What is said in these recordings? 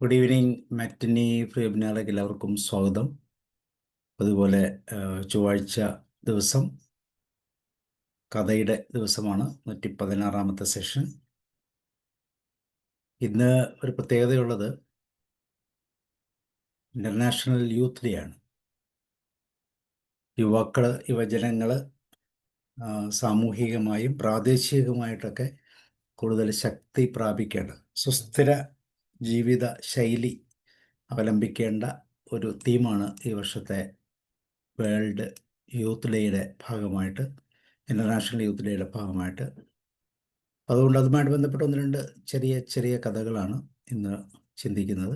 Good evening മാറ്റിനി വെബിനാറിലേക്ക് എല്ലാവർക്കും സ്വാഗതം. അതുപോലെ ചൊവ്വാഴ്ച ദിവസം കഥയുടെ ദിവസമാണ് 116-ാമത്തെ സെഷൻ. ഇന്ന് ഒരു പ്രത്യേകതയുള്ളത് ഇൻ്റർനാഷണൽ യൂത്ത് ഡേ ആണ്. യുവജനങ്ങൾ സാമൂഹികമായും പ്രാദേശികമായിട്ടൊക്കെ കൂടുതൽ ശക്തി പ്രാപിക്കേണ്ട സുസ്ഥിര ജീവിത ശൈലി അവലംബിക്കേണ്ട ഒരു തീമാണ് ഈ വർഷത്തെ വേൾഡ് യൂത്ത് ഡേയുടെ ഭാഗമായിട്ട്, ഇൻ്റർനാഷണൽ യൂത്ത് ഡേയുടെ ഭാഗമായിട്ട്. അതുകൊണ്ട് അതുമായിട്ട് ബന്ധപ്പെട്ട ഒന്ന് രണ്ട് ചെറിയ ചെറിയ കഥകളാണ് ഇന്ന് ചിന്തിക്കുന്നത്.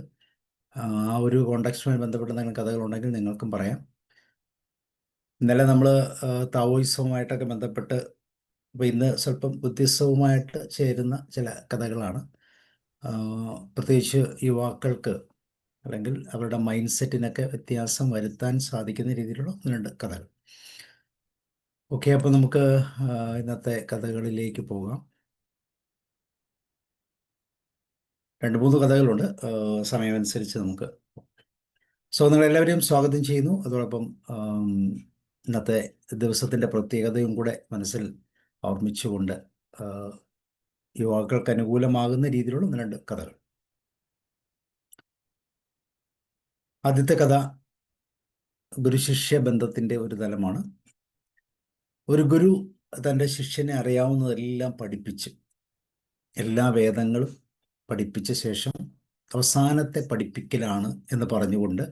ആ ഒരു കോണ്ടക്സ്റ്റുമായി ബന്ധപ്പെട്ട എന്തെങ്കിലും കഥകളുണ്ടെങ്കിൽ നിങ്ങൾക്കും പറയാം. ഇന്നലെ നമ്മൾ താവോയിസവുമായിട്ടൊക്കെ ബന്ധപ്പെട്ട്, അപ്പോൾ ഇന്ന് സ്വല്പം ബുദ്ധിസവുമായിട്ട് ചേരുന്ന ചില കഥകളാണ്. പ്രത്യേകിച്ച് യുവാക്കൾക്ക് അല്ലെങ്കിൽ അവരുടെ മൈൻഡ് സെറ്റിനൊക്കെ വ്യത്യാസം വരുത്താൻ സാധിക്കുന്ന രീതിയിലുള്ള ഒന്ന് രണ്ട് കഥകൾ. ഓക്കെ, അപ്പോൾ നമുക്ക് ഇന്നത്തെ കഥകളിലേക്ക് പോകാം. 2-3 കഥകളുണ്ട്, സമയമനുസരിച്ച് നമുക്ക്. നിങ്ങളെല്ലാവരെയും സ്വാഗതം ചെയ്യുന്നു. അതോടൊപ്പം ഇന്നത്തെ ദിവസത്തിൻ്റെ പ്രത്യേകതയും കൂടെ മനസ്സിൽ ഓർമ്മിച്ചുകൊണ്ട് യുവാക്കൾക്ക് അനുകൂലമാകുന്ന രീതിയിലുള്ള ഒന്ന് രണ്ട് കഥകൾ. ആദ്യത്തെ കഥ ഗുരുശിഷ്യ ബന്ധത്തിൻ്റെ ഒരു തലമാണ്. ഒരു ഗുരു തൻ്റെ ശിഷ്യനെ അറിയാവുന്നതെല്ലാം പഠിപ്പിച്ച്, എല്ലാ വേദങ്ങളും പഠിപ്പിച്ച ശേഷം അവസാനത്തെ പഠിപ്പിക്കലാണ് എന്ന് പറഞ്ഞുകൊണ്ട്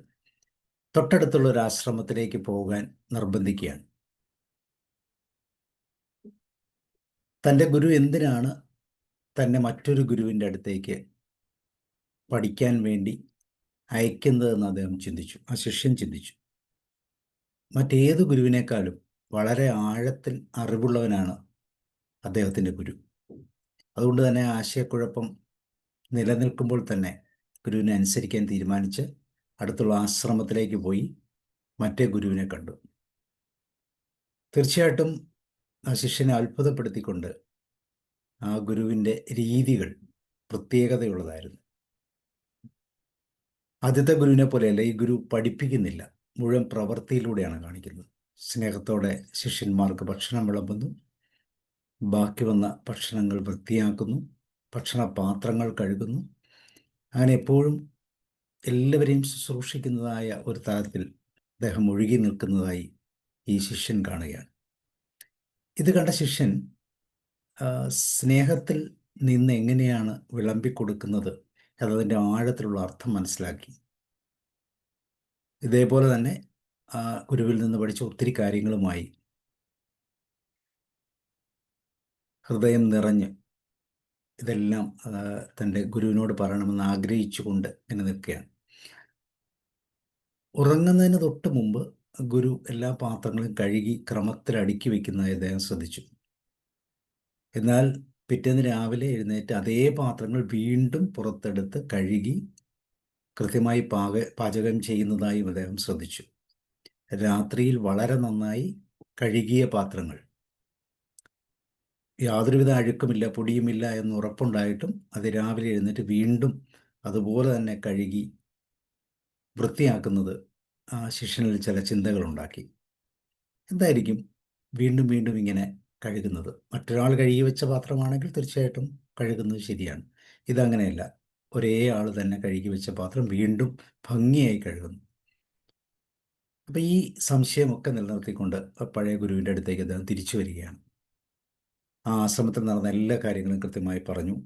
തൊട്ടടുത്തുള്ള ഒരു ആശ്രമത്തിലേക്ക് പോകാൻ നിർബന്ധിക്കുകയാണ്. തൻ്റെ ഗുരു എന്തിനാണ് തന്നെ മറ്റൊരു ഗുരുവിൻ്റെ അടുത്തേക്ക് പഠിക്കാൻ വേണ്ടി അയക്കുന്നതെന്ന് അദ്ദേഹം ചിന്തിച്ചു. ആ ശിഷ്യൻ ചിന്തിച്ചു. മറ്റേത് ഗുരുവിനേക്കാളും വളരെ ആഴത്തിൽ അറിവുള്ളവനാണ് അദ്ദേഹത്തിൻ്റെ ഗുരു. അതുകൊണ്ട് തന്നെ ആശയക്കുഴപ്പം നിലനിൽക്കുമ്പോൾ തന്നെ ഗുരുവിനെ അനുസരിക്കാൻ തീരുമാനിച്ച് അടുത്തുള്ള ആശ്രമത്തിലേക്ക് പോയി മറ്റേ ഗുരുവിനെ കണ്ടു. തീർച്ചയായിട്ടും ആ ശിഷ്യനെ അത്ഭുതപ്പെടുത്തിക്കൊണ്ട് ആ ഗുരുവിൻ്റെ രീതികൾ പ്രത്യേകതയുള്ളതായിരുന്നു. ആദ്യത്തെ ഗുരുവിനെ പോലെയല്ല ഈ ഗുരു പഠിപ്പിക്കുന്നില്ല, മുഴുവൻ പ്രവൃത്തിയിലൂടെയാണ് കാണിക്കുന്നത്. സ്നേഹത്തോടെ ശിഷ്യന്മാർക്ക് ഭക്ഷണം വിളമ്പുന്നു, ബാക്കി വന്ന ഭക്ഷണങ്ങൾ വൃത്തിയാക്കുന്നു, ഭക്ഷണപാത്രങ്ങൾ കഴുകുന്നു. അങ്ങനെ എപ്പോഴും എല്ലാവരെയും ശുശ്രൂഷിക്കുന്നതായ ഒരു തലത്തിൽ അദ്ദേഹം ഒഴുകി നിൽക്കുന്നതായി ഈ ശിഷ്യൻ കാണുകയാണ്. ഇത് കണ്ട ശിഷ്യൻ സ്നേഹത്തിൽ നിന്ന് എങ്ങനെയാണ് വിളമ്പിക്കൊടുക്കുന്നത് എന്നതിൻ്റെ ആഴത്തിലുള്ള അർത്ഥം മനസ്സിലാക്കി. ഇതേപോലെ തന്നെ ഗുരുവിൽ നിന്ന് പഠിച്ച ഒത്തിരി കാര്യങ്ങളുമായി ഹൃദയം നിറഞ്ഞ് ഇതെല്ലാം തൻ്റെ ഗുരുവിനോട് പറയണമെന്ന് ആഗ്രഹിച്ചുകൊണ്ട് ഇങ്ങനെ നിൽക്കുകയാണ്. ഉറങ്ങുന്നതിന് തൊട്ട് മുമ്പ് ഗുരു എല്ലാ പാത്രങ്ങളും കഴുകി ക്രമത്തിൽ അടുക്കി വയ്ക്കുന്നതായി അദ്ദേഹം ശ്രദ്ധിച്ചു. എന്നാൽ പിറ്റേന്ന് രാവിലെ എഴുന്നേറ്റ് അതേ പാത്രങ്ങൾ വീണ്ടും പുറത്തെടുത്ത് കഴുകി കൃത്യമായി പാചകം ചെയ്യുന്നതായും അദ്ദേഹം ശ്രദ്ധിച്ചു. രാത്രിയിൽ വളരെ നന്നായി കഴുകിയ പാത്രങ്ങൾ, യാതൊരുവിധ അഴുക്കുമില്ല, പൊടിയുമില്ല എന്ന് ഉറപ്പുണ്ടായിട്ടും അത് രാവിലെ എഴുന്നേറ്റ് വീണ്ടും അതുപോലെ തന്നെ കഴുകി വൃത്തിയാക്കുന്നത് ആ ശിഷ്യനിൽ ചില ചിന്തകളുണ്ടാക്കി. എന്തായിരിക്കും വീണ്ടും വീണ്ടും ഇങ്ങനെ കഴുകുന്നത്? മറ്റൊരാൾ കഴുകി വെച്ച പാത്രമാണെങ്കിൽ തീർച്ചയായിട്ടും കഴുകുന്നത് ശരിയാണ്. ഇതങ്ങനെയല്ല, ഒരേ ആൾ തന്നെ കഴുകി വെച്ച പാത്രം വീണ്ടും ഭംഗിയായി കഴുകുന്നു. അപ്പം ഈ സംശയമൊക്കെ നിലനിർത്തിക്കൊണ്ട് പഴയ ഗുരുവിൻ്റെ അടുത്തേക്ക് അദ്ദേഹം തിരിച്ചു വരികയാണ്. ആ ആശ്രമത്തിൽ നടന്ന എല്ലാ കാര്യങ്ങളും കൃത്യമായി പറഞ്ഞു.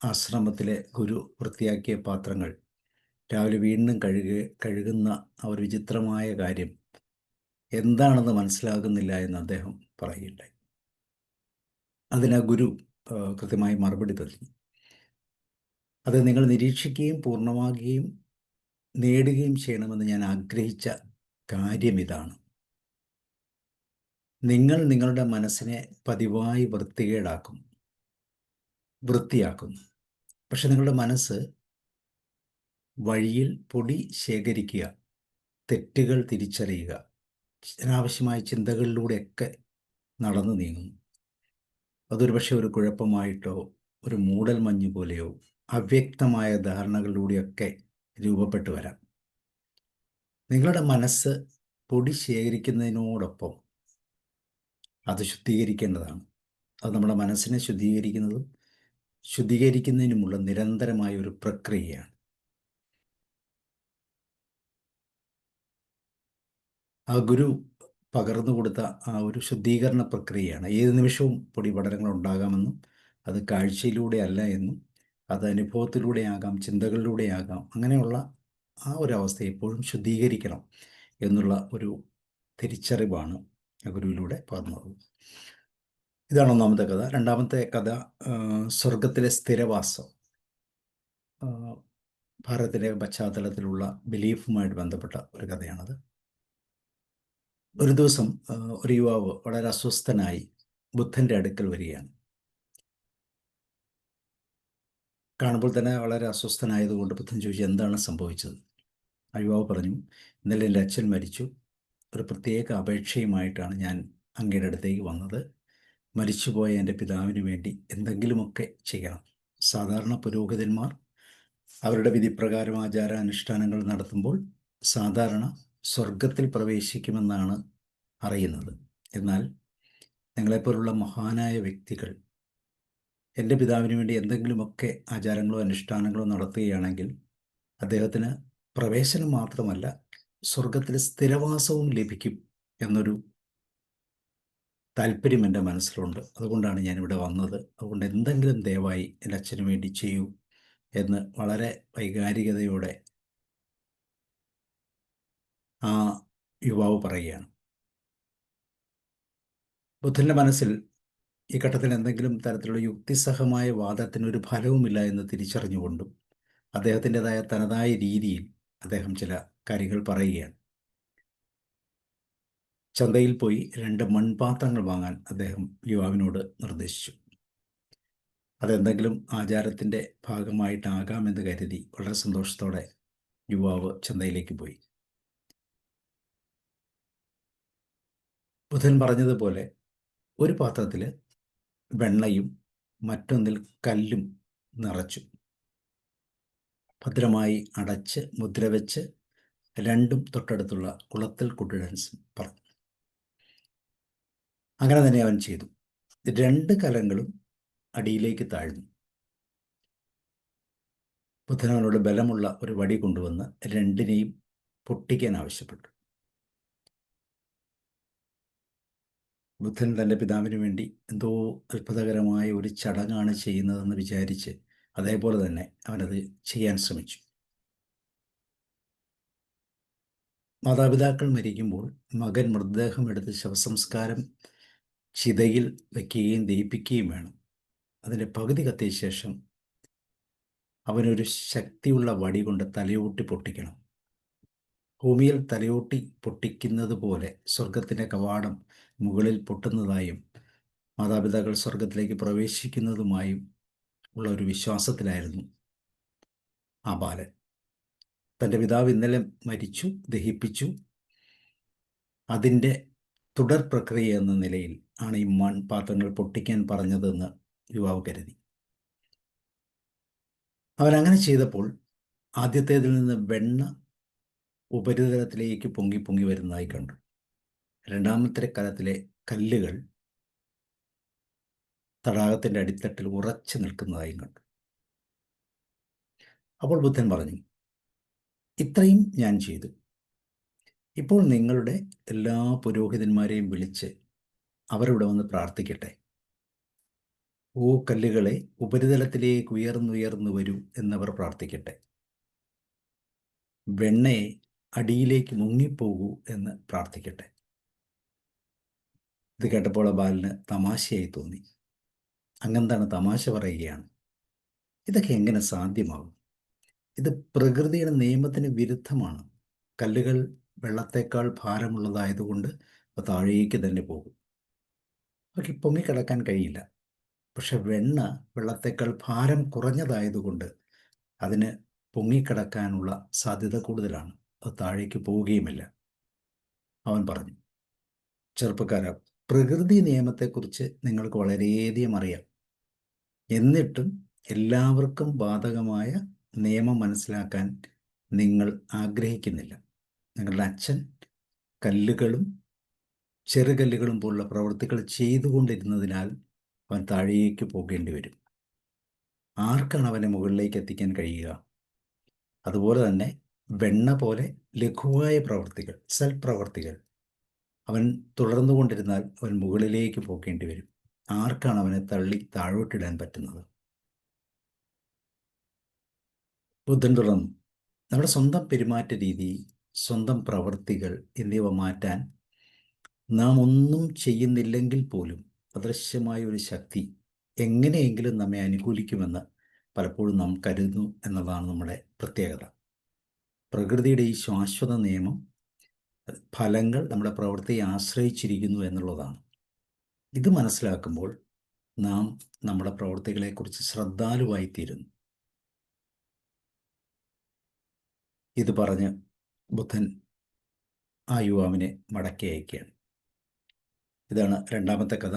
ആശ്രമത്തിലെ ഗുരു വൃത്തിയാക്കിയ പാത്രങ്ങൾ രാവിലെ വീണ്ടും കഴുകുന്ന ആ ഒരു വിചിത്രമായ കാര്യം എന്താണെന്ന് മനസ്സിലാകുന്നില്ല എന്ന് അദ്ദേഹം പറയുകയുണ്ടായി. അതിന് ഗുരു കൃത്യമായി മറുപടി തന്നു. അത് നിങ്ങൾ നിരീക്ഷിക്കുകയും പൂർണ്ണമാകുകയും നേടുകയും ചെയ്യണമെന്ന് ഞാൻ ആഗ്രഹിച്ച കാര്യം ഇതാണ്. നിങ്ങൾ നിങ്ങളുടെ മനസ്സിനെ പതിവായി വൃത്തിയാക്കുന്നു. പക്ഷെ നിങ്ങളുടെ മനസ്സ് വഴിയിൽ പൊടി ശേഖരിക്കുക, തെറ്റുകൾ തിരിച്ചറിയുക, അനാവശ്യമായ ചിന്തകളിലൂടെയൊക്കെ നടന്നു നീങ്ങുന്നു. അതൊരു പക്ഷേ ഒരു കുഴപ്പമായിട്ടോ ഒരു മൂടൽ മഞ്ഞ് പോലെയോ അവ്യക്തമായ ധാരണകളിലൂടെയൊക്കെ രൂപപ്പെട്ടു വരാം. നിങ്ങളുടെ മനസ്സ് പൊടി ശേഖരിക്കുന്നതിനോടൊപ്പം അത് ശുദ്ധീകരിക്കേണ്ടതാണ്. അത് നമ്മുടെ മനസ്സിനെ ശുദ്ധീകരിക്കുന്നതിനുമുള്ള നിരന്തരമായ ഒരു പ്രക്രിയയാണ്. ആ ഗുരു പകർന്നു കൊടുത്ത ആ ഒരു ശുദ്ധീകരണ പ്രക്രിയയാണ്. ഏത് നിമിഷവും പൊടിപടലങ്ങൾ ഉണ്ടാകാമെന്നും അത് കാഴ്ചയിലൂടെ അല്ല എന്നും അത് അനുഭവത്തിലൂടെ ആകാം, ചിന്തകളിലൂടെ ആകാം, അങ്ങനെയുള്ള ആ ഒരു അവസ്ഥ എപ്പോഴും ശുദ്ധീകരിക്കണം എന്നുള്ള ഒരു തിരിച്ചറിവാണ് ആ ഗുരുവിലൂടെ പകർന്നത്. ഇതാണ് ഒന്നാമത്തെ കഥ. രണ്ടാമത്തെ കഥ സ്വർഗത്തിലെ സ്ഥിരവാസം. ഭാരതത്തിലെ പശ്ചാത്തലത്തിലുള്ള ബിലീഫുമായിട്ട് ബന്ധപ്പെട്ട ഒരു കഥയാണത്. ഒരു ദിവസം ഒരു യുവാവ് വളരെ അസ്വസ്ഥനായി ബുദ്ധൻ്റെ അടുക്കൽ വരികയാണ്. കാണുമ്പോൾ തന്നെ വളരെ അസ്വസ്ഥനായതുകൊണ്ട് ബുദ്ധൻ ചോദിച്ചു, എന്താണ് സംഭവിച്ചത്? ആ യുവാവ് പറഞ്ഞു, ഇന്നലെ എൻ്റെ അച്ഛൻ മരിച്ചു. ഒരു പ്രത്യേക അപേക്ഷയുമായിട്ടാണ് ഞാൻ അങ്ങയുടെ അടുത്തേക്ക് വന്നത്. മരിച്ചുപോയ എൻ്റെ പിതാവിന് വേണ്ടി എന്തെങ്കിലുമൊക്കെ ചെയ്യണം. സാധാരണ പുരോഹിതന്മാർ അവരുടെ വിധിപ്രകാരം ആചാരാനുഷ്ഠാനങ്ങൾ നടത്തുമ്പോൾ സാധാരണ സ്വർഗത്തിൽ പ്രവേശിക്കുമെന്നാണ് അറിയുന്നത്. എന്നാൽ നിങ്ങളെപ്പോലുള്ള മഹാനായ വ്യക്തികൾ എൻ്റെ പിതാവിന് വേണ്ടി എന്തെങ്കിലുമൊക്കെ ആചാരങ്ങളോ അനുഷ്ഠാനങ്ങളോ നടത്തുകയാണെങ്കിൽ അദ്ദേഹത്തിന് പ്രവേശനം മാത്രമല്ല സ്വർഗത്തിൽ സ്ഥിരവാസവും ലഭിക്കും എന്നൊരു താല്പര്യം എൻ്റെ മനസ്സിലുണ്ട്. അതുകൊണ്ടാണ് ഞാനിവിടെ വന്നത്. അതുകൊണ്ട് എന്തെങ്കിലും ദയവായി എൻ്റെ അച്ഛന് വേണ്ടി ചെയ്യൂ എന്ന് വളരെ വൈകാരികതയോടെ ആ യുവാവ് പറയുകയാണ്. ബുദ്ധൻ്റെ മനസ്സിൽ ഈ ഘട്ടത്തിൽ എന്തെങ്കിലും തരത്തിലുള്ള യുക്തിസഹമായ വാദത്തിനൊരു ഫലവുമില്ല എന്ന് തിരിച്ചറിഞ്ഞുകൊണ്ടും അദ്ദേഹത്തിൻ്റെതായ തനതായ രീതിയിൽ അദ്ദേഹം ചില കാര്യങ്ങൾ പറയുകയാണ്. ചന്തയിൽ പോയി 2 മൺപാത്രങ്ങൾ വാങ്ങാൻ അദ്ദേഹം യുവാവിനോട് നിർദ്ദേശിച്ചു. അതെന്തെങ്കിലും ആചാരത്തിൻ്റെ ഭാഗമായിട്ടാകാമെന്ന് കരുതി വളരെ സന്തോഷത്തോടെ യുവാവ് ചന്തയിലേക്ക് പോയി. ബുദ്ധൻ പറഞ്ഞതുപോലെ ഒരു പാത്രത്തിൽ വെണ്ണയും മറ്റൊന്നിൽ കല്ലും നിറച്ചു. ഭദ്രമായി അടച്ച് മുദ്ര വെച്ച് രണ്ടും തൊട്ടടുത്തുള്ള കുളത്തിൽ കൊണ്ടിടാൻ പറഞ്ഞു. അങ്ങനെ തന്നെ അവൻ ചെയ്തു. 2 കലങ്ങളും അടിയിലേക്ക് താഴ്ന്നു. ബുദ്ധൻ അവനോട് ബലമുള്ള ഒരു വടി കൊണ്ടുവന്ന് രണ്ടിനെയും പൊട്ടിക്കാൻ ആവശ്യപ്പെട്ടു. ബുദ്ധൻ തൻ്റെ പിതാവിന് വേണ്ടി എന്തോ അത്ഭുതകരമായ ഒരു ചടങ്ങാണ് ചെയ്യുന്നതെന്ന് വിചാരിച്ച് അതേപോലെ തന്നെ അവനത് ചെയ്യാൻ ശ്രമിച്ചു. മാതാപിതാക്കൾ മരിക്കുമ്പോൾ മകൻ മൃതദേഹം എടുത്ത് ശവസംസ്കാരം ചിതയിൽ വയ്ക്കുകയും ദഹിപ്പിക്കുകയും വേണം. അതിൻ്റെ പകുതി കത്തിയ ശേഷം അവനൊരു ശക്തിയുള്ള വടി കൊണ്ട് തലയൂട്ടി പൊട്ടിക്കണം. ഭൂമിയിൽ തലയൂട്ടി പൊട്ടിക്കുന്നത് പോലെ സ്വർഗത്തിൻ്റെ കവാടം മുകളിൽ പൊട്ടുന്നതായും മാതാപിതാക്കൾ സ്വർഗത്തിലേക്ക് പ്രവേശിക്കുന്നതുമായും ഉള്ള ഒരു വിശ്വാസത്തിലായിരുന്നു ആ ബാലൻ. തൻ്റെ പിതാവ് ഇന്നലെ മരിച്ചു, ദഹിപ്പിച്ചു. അതിൻ്റെ തുടർ പ്രക്രിയ എന്ന നിലയിൽ ആണ് ഈ മൺപാത്രങ്ങൾ പൊട്ടിക്കാൻ പറഞ്ഞതെന്ന് യുവാവ് കരുതി. അവനങ്ങനെ ചെയ്തപ്പോൾ ആദ്യത്തേതിൽ നിന്ന് വെണ്ണ ഉപരിതലത്തിലേക്ക് പൊങ്ങി പൊങ്ങി വരുന്നതായി കണ്ടു. രണ്ടാമത്തെ കലത്തിലെ കല്ലുകൾ തടാകത്തിൻ്റെ അടിത്തട്ടിൽ ഉറച്ചു നിൽക്കുന്നതായും കണ്ടു. അപ്പോൾ ബുദ്ധൻ പറഞ്ഞു, ഇത്രയും ഞാൻ ചെയ്തു. ഇപ്പോൾ നിങ്ങളുടെ എല്ലാ പുരോഹിതന്മാരെയും വിളിച്ച് അവരിവിടെ വന്ന് പ്രാർത്ഥിക്കട്ടെ. ഓ കല്ലുകളെ, ഉപരിതലത്തിലേക്ക് ഉയർന്നുയർന്നു വരൂ എന്നവർ പ്രാർത്ഥിക്കട്ടെ. വെണ്ണയെ അടിയിലേക്ക് മുങ്ങിപ്പോകൂ എന്ന് പ്രാർത്ഥിക്കട്ടെ. ഇത് കേട്ടപ്പോൾ ആ ബാലന് തമാശയായി തോന്നി. അങ്ങെന്താണ് തമാശ പറയുകയാണ്? ഇതൊക്കെ എങ്ങനെ സാധ്യമാകും? ഇത് പ്രകൃതിയുടെ നിയമത്തിന് വിരുദ്ധമാണ്. കല്ലുകൾ വെള്ളത്തേക്കാൾ ഭാരമുള്ളതായതുകൊണ്ട് അത് താഴേക്ക് തന്നെ പോകും. അവയ്ക്ക് പൊങ്ങിക്കിടക്കാൻ കഴിയില്ല. പക്ഷെ വെണ്ണ വെള്ളത്തേക്കാൾ ഭാരം കുറഞ്ഞതായതുകൊണ്ട് അതിന് പൊങ്ങിക്കിടക്കാനുള്ള സാധ്യത കൂടുതലാണ്. അത് താഴേക്ക് പോവുകയുമില്ല. അവൻ പറഞ്ഞു, ചെറുപ്പക്കാരാ, പ്രകൃതി നിയമത്തെക്കുറിച്ച് നിങ്ങൾക്ക് വളരെയധികം അറിയാം. എന്നിട്ടും എല്ലാവർക്കും ബാധകമായ നിയമം മനസ്സിലാക്കാൻ നിങ്ങൾ ആഗ്രഹിക്കുന്നില്ല. നിങ്ങളുടെ അച്ഛൻ കല്ലുകളും ചെറുകല്ലുകളും പോലുള്ള പ്രവൃത്തികൾ ചെയ്തുകൊണ്ടിരുന്നതിനാൽ അവൻ താഴേക്ക് പോകേണ്ടി വരും. ആർക്കാണ് അവനെ മുകളിലേക്ക് എത്തിക്കാൻ കഴിയുക? അതുപോലെ തന്നെ വെണ്ണ പോലെ ലഘുവായ പ്രവൃത്തികൾ, സൽപ്രവർത്തികൾ അവൻ തുടർന്നുകൊണ്ടിരുന്നാൽ അവൻ മുകളിലേക്ക് പോകേണ്ടി വരും. ആർക്കാണ് അവനെ തള്ളി താഴോട്ടിടാൻ പറ്റുന്നത്? ബുദ്ധൻ തുടർന്നു, നമ്മുടെ സ്വന്തം പെരുമാറ്റ രീതി, സ്വന്തം പ്രവൃത്തികൾ എന്നിവ മാറ്റാൻ നാം ഒന്നും ചെയ്യുന്നില്ലെങ്കിൽ പോലും അദൃശ്യമായ ഒരു ശക്തി എങ്ങനെയെങ്കിലും നമ്മെ അനുകൂലിക്കുമെന്ന് പലപ്പോഴും നാം കരുതുന്നു എന്നതാണ് നമ്മുടെ പ്രത്യേകത. പ്രകൃതിയുടെ ഈ ശാശ്വത നിയമം, ഫലങ്ങൾ നമ്മുടെ പ്രവൃത്തിയെ ആശ്രയിച്ചിരിക്കുന്നു എന്നുള്ളതാണ്. ഇത് മനസ്സിലാക്കുമ്പോൾ നാം നമ്മുടെ പ്രവൃത്തികളെക്കുറിച്ച് ശ്രദ്ധാലുവായിത്തീരുന്നു. ഇത് പറഞ്ഞ് ബുദ്ധൻ ആ യുവാവിനെ മടക്കി അയക്കുകയാണ്. ഇതാണ് രണ്ടാമത്തെ കഥ.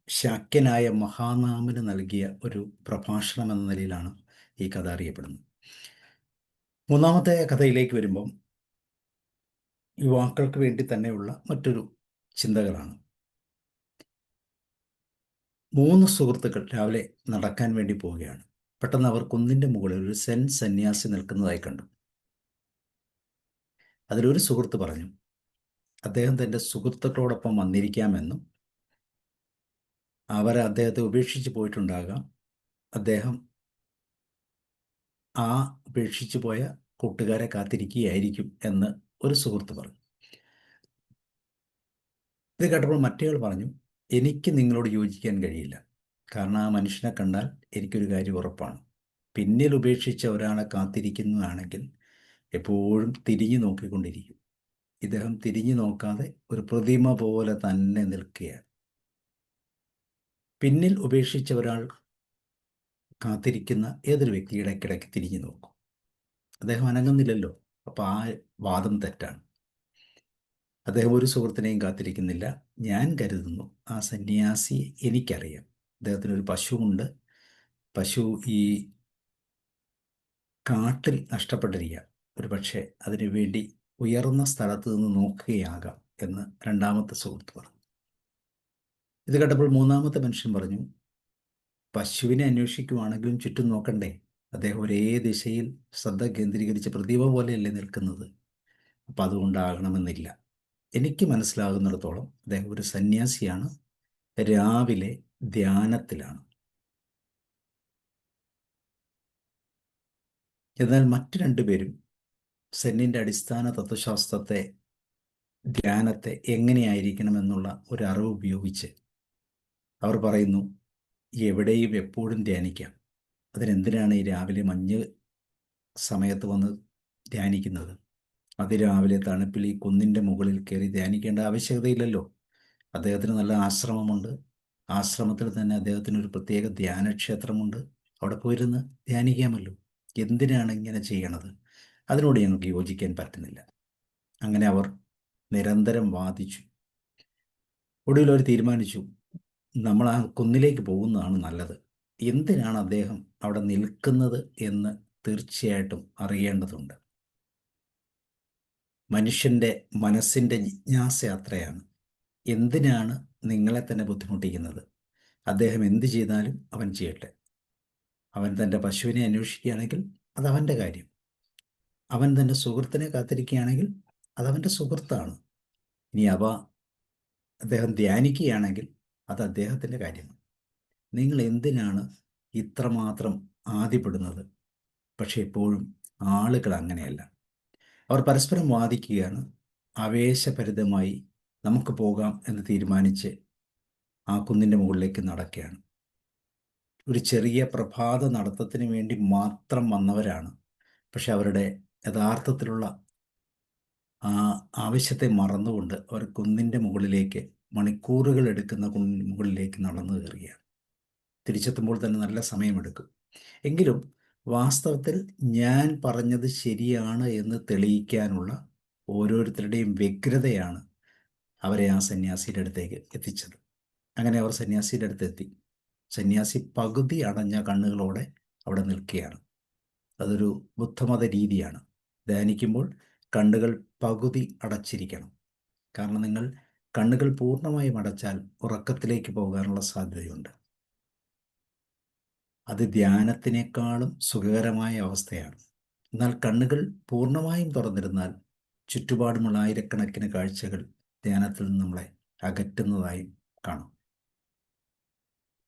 ശാക്യനായ മഹാനാമന് നൽകിയ ഒരു പ്രഭാഷണം എന്ന നിലയിലാണ് ഈ കഥ അറിയപ്പെടുന്നത്. മൂന്നാമത്തെ കഥയിലേക്ക് വരുമ്പം യുവാക്കൾക്ക് വേണ്ടി തന്നെയുള്ള മറ്റൊരു ചിന്തകളാണ്. 3 സുഹൃത്തുക്കൾ രാവിലെ നടക്കാൻ വേണ്ടി പോവുകയാണ്. പെട്ടെന്ന് അവർ കുന്നിൻ്റെ മുകളിൽ ഒരു സെൻ സന്യാസി നിൽക്കുന്നതായി കണ്ടു. അതിലൊരു സുഹൃത്ത് പറഞ്ഞു, അദ്ദേഹം തൻ്റെ സുഹൃത്തുക്കളോടൊപ്പം വന്നിരിക്കാമെന്നും അവർ അദ്ദേഹത്തെ ഉപേക്ഷിച്ച് പോയിട്ടുണ്ടാകാം, അദ്ദേഹം ആ ഉപേക്ഷിച്ചു പോയ കൂട്ടുകാരെ കാത്തിരിക്കുകയായിരിക്കും എന്ന് ഒരു സുഹൃത്ത് പറഞ്ഞു. ഇത് കേട്ടപ്പോൾ മറ്റേയാൾ പറഞ്ഞു, എനിക്ക് നിങ്ങളോട് യോജിക്കാൻ കഴിയില്ല. കാരണം ആ മനുഷ്യനെ കണ്ടാൽ എനിക്കൊരു കാര്യം ഉറപ്പാണ്, പിന്നിൽ ഉപേക്ഷിച്ച ഒരാളെ കാത്തിരിക്കുന്നതാണെങ്കിൽ എപ്പോഴും തിരിഞ്ഞു നോക്കിക്കൊണ്ടിരിക്കും. ഇദ്ദേഹം തിരിഞ്ഞു നോക്കാതെ ഒരു പ്രതിമ പോലെ തന്നെ നിൽക്കുകയാണ്. പിന്നിൽ ഉപേക്ഷിച്ച ഒരാൾ കാത്തിരിക്കുന്ന ഏതൊരു വ്യക്തി ഇടയ്ക്കിടയ്ക്ക് തിരിഞ്ഞു നോക്കും. അദ്ദേഹം അനങ്ങുന്നില്ലല്ലോ, അപ്പോൾ ആ വാദം തെറ്റാണ്. അദ്ദേഹം ഒരു സുഹൃത്തിനെയും കാത്തിരിക്കുന്നില്ല. ഞാൻ കരുതുന്നു ആ സന്യാസി എനിക്കറിയാം. അദ്ദേഹത്തിനൊരു പശുവുണ്ട്. പശു ഈ കാട്ടിൽ നഷ്ടപ്പെട്ടിരിക്കുക. ഒരു പക്ഷേ അതിനു വേണ്ടി ഉയർന്ന സ്ഥലത്ത് നിന്ന് നോക്കുകയാകാം എന്ന് രണ്ടാമത്തെ സുഹൃത്ത് പറഞ്ഞു. ഇത് കേട്ടപ്പോൾ മൂന്നാമത്തെ മനുഷ്യൻ പറഞ്ഞു, പശുവിനെ അന്വേഷിക്കുവാണെങ്കിലും ചുറ്റും നോക്കണ്ടേ? അദ്ദേഹം ഒരേ ദിശയിൽ ശ്രദ്ധ കേന്ദ്രീകരിച്ച പ്രതിഭ പോലെയല്ലേ നിൽക്കുന്നത്. അപ്പം അതുകൊണ്ടാകണമെന്നില്ല. എനിക്ക് മനസ്സിലാകുന്നിടത്തോളം അദ്ദേഹം ഒരു സന്യാസിയാണ്, രാവിലെ ധ്യാനത്തിലാണ്. എന്നാൽ മറ്റു രണ്ടുപേരും സെന്നിൻ്റെ അടിസ്ഥാന തത്വശാസ്ത്രത്തെ, ധ്യാനത്തെ എങ്ങനെയായിരിക്കണമെന്നുള്ള ഒരു അറിവ് ഉപയോഗിച്ച് അവർ പറയുന്നു, എവിടെയും എപ്പോഴും ധ്യാനിക്കാം. അതിനെന്തിനാണ് ഈ രാവിലെ മഞ്ഞ് സമയത്ത് വന്ന് ധ്യാനിക്കുന്നത്? അതിരാവിലെ തണുപ്പിൽ ഈ കുന്നിൻ്റെ മുകളിൽ കയറി ധ്യാനിക്കേണ്ട ആവശ്യകതയില്ലല്ലോ. അദ്ദേഹത്തിന് നല്ല ആശ്രമമുണ്ട്. ആശ്രമത്തിൽ തന്നെ അദ്ദേഹത്തിന് ഒരു പ്രത്യേക ധ്യാനക്ഷേത്രമുണ്ട്. അവിടെ പോയിരുന്ന് ധ്യാനിക്കാമല്ലോ. എന്തിനാണ് ഇങ്ങനെ ചെയ്യണത്? അതിനോട് ഞങ്ങൾക്ക് യോജിക്കാൻ പറ്റുന്നില്ല. അങ്ങനെ അവർ നിരന്തരം വാദിച്ചു. ഒടുവിൽ അവർ തീരുമാനിച്ചു, നമ്മൾ ആ കുന്നിലേക്ക് പോകുന്നതാണ് നല്ലത്. എന്തിനാണ് അദ്ദേഹം അവിടെ നിൽക്കുന്നത് എന്ന് തീർച്ചയായിട്ടും അറിയേണ്ടതുണ്ട്. മനുഷ്യൻ്റെ മനസ്സിൻ്റെ ജിജ്ഞാസ അത്രയാണ്. എന്തിനാണ് നിങ്ങളെ തന്നെ ബുദ്ധിമുട്ടിക്കുന്നത്? അദ്ദേഹം എന്ത് ചെയ്താലും അവൻ ചെയ്യട്ടെ. അവൻ തൻ്റെ പശുവിനെ അന്വേഷിക്കുകയാണെങ്കിൽ അതവൻ്റെ കാര്യം. അവൻ തൻ്റെ സുഹൃത്തിനെ കാത്തിരിക്കുകയാണെങ്കിൽ അതവൻ്റെ സുഹൃത്താണ്. ഇനി അദ്ദേഹം ധ്യാനിക്കുകയാണെങ്കിൽ അത് അദ്ദേഹത്തിൻ്റെ കാര്യമാണ്. നിങ്ങൾ എന്തിനാണ് ഇത്രമാത്രം ആദിപ്പെടുന്നത്? പക്ഷേ എപ്പോഴും ആളുകൾ അങ്ങനെയല്ല. അവർ പരസ്പരം വാദിക്കുകയാണ്. ആവേശഭരിതമായി നമുക്ക് പോകാം എന്ന് തീരുമാനിച്ച് ആ കുന്നിൻ്റെ മുകളിലേക്ക് നടക്കുകയാണ്. ഒരു ചെറിയ പ്രഭാത നടത്തത്തിന് വേണ്ടി മാത്രം വന്നവരാണ്. പക്ഷെ അവരുടെ യഥാർത്ഥത്തിലുള്ള ആ ആവശ്യത്തെ മറന്നുകൊണ്ട് അവർ കുന്നിൻ്റെ മുകളിലേക്ക്, മണിക്കൂറുകൾ എടുക്കുന്ന കുന്നിൻ്റെ മുകളിലേക്ക് നടന്നു കയറുകയാണ്. തിരിച്ചെത്തുമ്പോൾ തന്നെ നല്ല സമയമെടുക്കും. എങ്കിലും വാസ്തവത്തിൽ ഞാൻ പറഞ്ഞത് ശരിയാണ് എന്ന് തെളിയിക്കാനുള്ള ഓരോരുത്തരുടെയും വ്യഗ്രതയാണ് അവരെ ആ സന്യാസിയുടെ അടുത്തേക്ക് എത്തിച്ചത്. അങ്ങനെ അവർ സന്യാസിയുടെ അടുത്തെത്തി. സന്യാസി പകുതി അടഞ്ഞ കണ്ണുകളോടെ അവിടെ നിൽക്കുകയാണ്. അതൊരു ബുദ്ധമത രീതിയാണ്. ധ്യാനിക്കുമ്പോൾ കണ്ണുകൾ പകുതി അടച്ചിരിക്കണം. കാരണം നിങ്ങൾ കണ്ണുകൾ പൂർണ്ണമായും അടച്ചാൽ ഉറക്കത്തിലേക്ക് പോകാനുള്ള സാധ്യതയുണ്ട്. അത് ധ്യാനത്തിനേക്കാളും സുഖകരമായ അവസ്ഥയാണ്. എന്നാൽ കണ്ണുകൾ പൂർണ്ണമായും തുറന്നിരുന്നാൽ ചുറ്റുപാടുമുള്ള ആയിരക്കണക്കിന് കാഴ്ചകൾ ധ്യാനത്തിൽ നിന്ന് നമ്മളെ അകറ്റുന്നതായും കാണാം.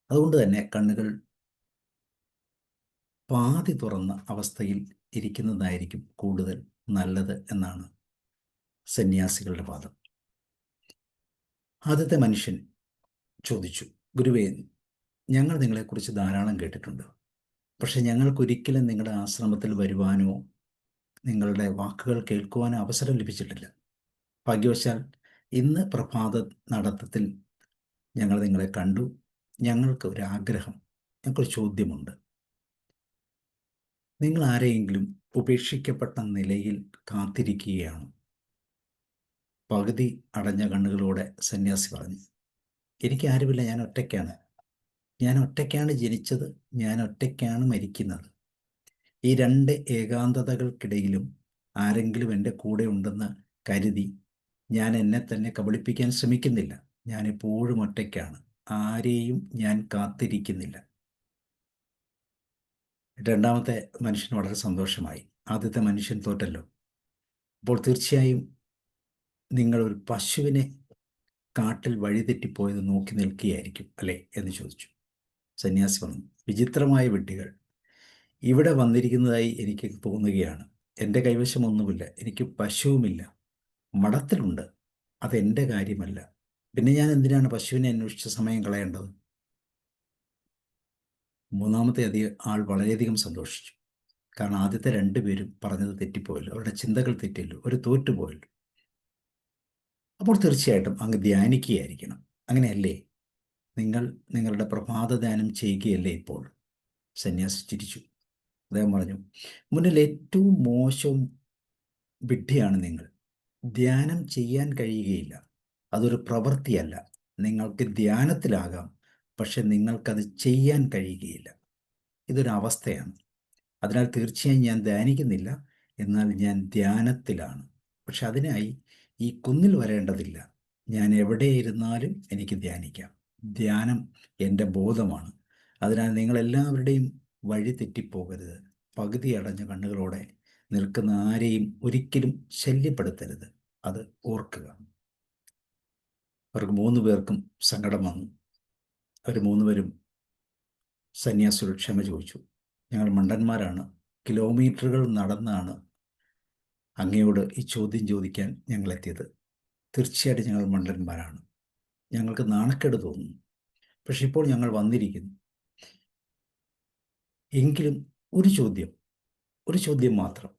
അതുകൊണ്ട് തന്നെ കണ്ണുകൾ പാതി തുറന്ന അവസ്ഥയിൽ ഇരിക്കുന്നതായിരിക്കും കൂടുതൽ നല്ലത് എന്നാണ് സന്യാസികളുടെ വാദം. ആദ്യത്തെ മനുഷ്യൻ ചോദിച്ചു, ഗുരുവേ, ഞങ്ങൾ നിങ്ങളെക്കുറിച്ച് ധാരാളം കേട്ടിട്ടുണ്ട്. പക്ഷെ ഞങ്ങൾക്കൊരിക്കലും നിങ്ങളുടെ ആശ്രമത്തിൽ വരുവാനോ നിങ്ങളുടെ വാക്കുകൾ കേൾക്കുവാനോ അവസരം ലഭിച്ചിട്ടില്ല. ഭാഗ്യവശാൽ ഇന്ന് പ്രഭാത നടത്തത്തിൽ ഞങ്ങൾ നിങ്ങളെ കണ്ടു. ഞങ്ങൾക്ക് ഒരാഗ്രഹം, ഞങ്ങൾക്കൊരു ചോദ്യമുണ്ട്. നിങ്ങൾ ആരെയെങ്കിലും ഉപേക്ഷിക്കപ്പെട്ട നിലയിൽ കാത്തിരിക്കുകയാണ്? പകുതി അടഞ്ഞ കണ്ണുകളോടെ സന്യാസി പറഞ്ഞു, എനിക്ക് ആരുമില്ല, ഞാൻ ഒറ്റയ്ക്കാണ്. ഞാൻ ഒറ്റയ്ക്കാണ് ജനിച്ചത്, ഞാൻ ഒറ്റയ്ക്കാണ് മരിക്കുന്നത്. ഈ രണ്ട് ഏകാന്തതകൾക്കിടയിലും ആരെങ്കിലും എൻ്റെ കൂടെ ഉണ്ടെന്ന് കരുതി ഞാൻ എന്നെ തന്നെ കബളിപ്പിക്കാൻ ശ്രമിക്കുന്നില്ല. ഞാൻ എപ്പോഴും ഒറ്റയ്ക്കാണ്, ആരെയും ഞാൻ കാത്തിരിക്കുന്നില്ല. രണ്ടാമത്തെ മനുഷ്യന് വളരെ സന്തോഷമായി. ആദ്യത്തെ മനുഷ്യൻ തോറ്റല്ലോ. അപ്പോൾ തീർച്ചയായും നിങ്ങൾ ഒരു പശുവിനെ കാട്ടിൽ വഴിതെറ്റിപ്പോയത് നോക്കി നിൽക്കുകയായിരിക്കും അല്ലേ എന്ന് ചോദിച്ചു. സന്യാസി പറഞ്ഞു, വിചിത്രമായ വിഡ്ഢികൾ ഇവിടെ വന്നിരിക്കുന്നതായി എനിക്ക് തോന്നുകയാണ്. എൻ്റെ കൈവശമൊന്നുമില്ല, എനിക്ക് പശുവുമില്ല. മഠത്തിലുണ്ട്, അതെൻ്റെ കാര്യമല്ല. പിന്നെ ഞാൻ എന്തിനാണ് പശുവിനെ അന്വേഷിച്ച് സമയം കളയേണ്ടത്? മൂന്നാമത്തെ ആൾ വളരെയധികം സന്തോഷിച്ചു. കാരണം ആദ്യത്തെ രണ്ടുപേരും പറഞ്ഞത് തെറ്റിപ്പോയല്ലോ, അവരുടെ ചിന്തകൾ തെറ്റിയല്ലോ, ഒരു തോറ്റുപോയല്ലോ. അപ്പോൾ തീർച്ചയായിട്ടും അങ്ങ് ധ്യാനിക്കുകയായിരിക്കണം, അങ്ങനെയല്ലേ? നിങ്ങൾ നിങ്ങളുടെ പ്രഭാത ധ്യാനം ചെയ്യുകയല്ലേ ഇപ്പോൾ? സന്യാസി ചിരിച്ചു. അദ്ദേഹം പറഞ്ഞു, മുന്നിൽ ഏറ്റവും മോശവും വിഡ്ഢിയാണ് നിങ്ങൾ. ധ്യാനം ചെയ്യാൻ കഴിയുകയില്ല, അതൊരു പ്രവൃത്തിയല്ല. നിങ്ങൾക്ക് ധ്യാനത്തിലാകാം, പക്ഷെ നിങ്ങൾക്കത് ചെയ്യാൻ കഴിയുകയില്ല. ഇതൊരവസ്ഥയാണ്. അതിനാൽ തീർച്ചയായും ഞാൻ ധ്യാനിക്കുന്നില്ല, എന്നാൽ ഞാൻ ധ്യാനത്തിലാണ്. പക്ഷെ അതിനായി ഈ കുന്നിൽ വരേണ്ടതില്ല. ഞാൻ എവിടെ ഇരുന്നാലും എനിക്ക് ധ്യാനിക്കാം. ധ്യാനം എൻ്റെ ബോധമാണ്. അതിനാൽ നിങ്ങളെല്ലാവരുടെയും വഴി തെറ്റിപ്പോകരുത്. പകുതി അടഞ്ഞ കണ്ണുകളോടെ നിൽക്കുന്ന ആരെയും ഒരിക്കലും ശല്യപ്പെടുത്തരുത്, അത് ഓർക്കുക. അവർക്ക് 3 പേർക്കും സങ്കടം വന്നു. അവർ 3 പേരും സന്യാസിയോട് ക്ഷമ ചോദിച്ചു. ഞങ്ങൾ മണ്ടന്മാരാണ്, കിലോമീറ്ററുകൾ നടന്നാണ് അങ്ങയോട് ഈ ചോദ്യം ചോദിക്കാൻ ഞങ്ങളെത്തിയത്. തീർച്ചയായിട്ടും ഞങ്ങൾ മണ്ടന്മാരാണ്, ഞങ്ങൾക്ക് നാണക്കേട് തോന്നുന്നു. പക്ഷെ ഇപ്പോൾ ഞങ്ങൾ വന്നിരിക്കുന്നു. എങ്കിലും ഒരു ചോദ്യം മാത്രം.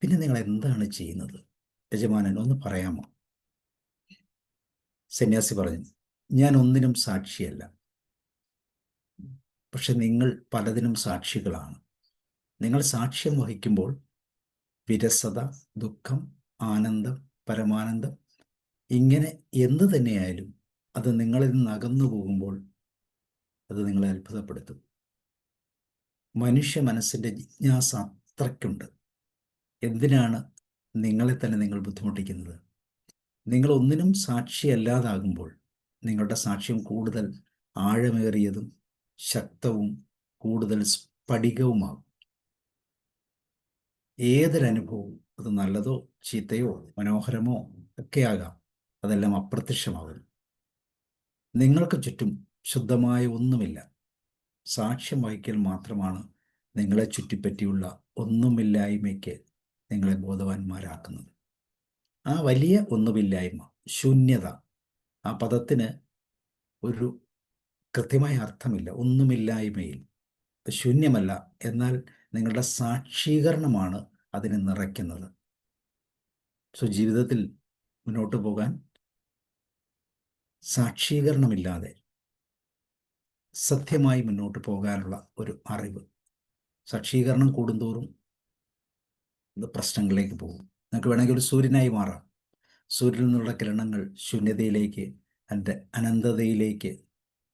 പിന്നെ നിങ്ങൾ എന്താണ് ചെയ്യുന്നത് യജമാനൻ, ഒന്ന് പറയാമോ? സന്യാസി പറഞ്ഞു, ഞാൻ ഒന്നിനും സാക്ഷിയല്ല, പക്ഷെ നിങ്ങൾ പലതിനും സാക്ഷികളാണ്. നിങ്ങൾ സാക്ഷ്യം വഹിക്കുമ്പോൾ വിരസത, ദുഃഖം, ആനന്ദം, പരമാനന്ദം, ഇങ്ങനെ എന്തു തന്നെയായാലും അത് നിങ്ങളിൽ നിന്ന് അകന്നു പോകുമ്പോൾ അത് നിങ്ങളെ അത്ഭുതപ്പെടുത്തും. മനുഷ്യ മനസ്സിൻ്റെ ജിജ്ഞാസ അത്രയ്ക്കുണ്ട്. എന്തിനാണ് നിങ്ങളെ തന്നെ നിങ്ങൾ ബുദ്ധിമുട്ടിക്കുന്നത്? നിങ്ങൾ ഒന്നിനും സാക്ഷിയല്ലാതാകുമ്പോൾ നിങ്ങളുടെ സാക്ഷ്യം കൂടുതൽ ആഴമേറിയതും ശക്തവും കൂടുതൽ സ്ഫടികവുമാകും. ഏതൊരനുഭവവും, അത് നല്ലതോ ചീത്തയോ മനോഹരമോ ഒക്കെയാകാം, അതെല്ലാം അപ്രത്യക്ഷമാകുന്നു. നിങ്ങൾക്ക് ചുറ്റും ശുദ്ധമായ ഒന്നുമില്ല. സാക്ഷ്യം വഹിക്കൽ മാത്രമാണ് നിങ്ങളെ ചുറ്റിപ്പറ്റിയുള്ള ഒന്നുമില്ലായ്മയ്ക്ക് നിങ്ങളെ ബോധവാന്മാരാക്കുന്നത്. ആ വലിയ ഒന്നുമില്ലായ്മ, ശൂന്യത, ആ പദത്തിന് ഒരു കൃത്യമായ അർത്ഥമില്ല. ഒന്നുമില്ലായ്മയിൽ ശൂന്യമല്ല, എന്നാൽ നിങ്ങളുടെ സാക്ഷീകരണമാണ് അതിനെ നിറയ്ക്കുന്നത്. ജീവിതത്തിൽ മുന്നോട്ട് പോകാൻ സാക്ഷീകരണമില്ലാതെ സത്യമായി മുന്നോട്ട് പോകാനുള്ള ഒരു അറിവ്. സാക്ഷീകരണം കൂടുന്തോറും ഇത് പ്രശ്നങ്ങളിലേക്ക് പോകും. നിങ്ങൾക്ക് വേണമെങ്കിൽ ഒരു സൂര്യനായി മാറാം. സൂര്യനിൽ നിന്നുള്ള കിരണങ്ങൾ ശൂന്യതയിലേക്ക്, അതിൻ്റെ അനന്തതയിലേക്ക്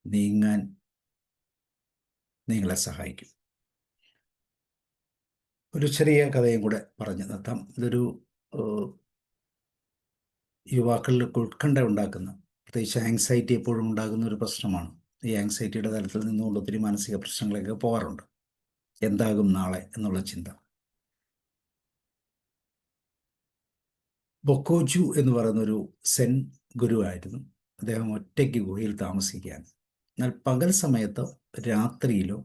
നീങ്ങാൻ നിങ്ങളെ സഹായിക്കും. ഒരു ചെറിയ കഥയും കൂടെ പറഞ്ഞു നിർത്താം. ഇതൊരു യുവാക്കളിൽ ഉത്കണ്ഠ ഉണ്ടാക്കുന്ന, പ്രത്യേകിച്ച് ആങ്സൈറ്റി എപ്പോഴും ഉണ്ടാകുന്ന ഒരു പ്രശ്നമാണ്. ഈ ആങ്സൈറ്റിയുടെ തലത്തിൽ നിന്നുകൊണ്ട് ഒത്തിരി മാനസിക പ്രശ്നങ്ങളൊക്കെ പോകാറുണ്ട്. എന്താകും നാളെ എന്നുള്ള ചിന്ത. ബൊക്കോജു എന്ന് പറയുന്നൊരു സെൻ ഗുരുവായിരുന്നു. അദ്ദേഹം ഒറ്റയ്ക്ക് ഗുഹയിൽ താമസിക്കുകയാണ്. എന്നാൽ പകൽ സമയത്തോ രാത്രിയിലോ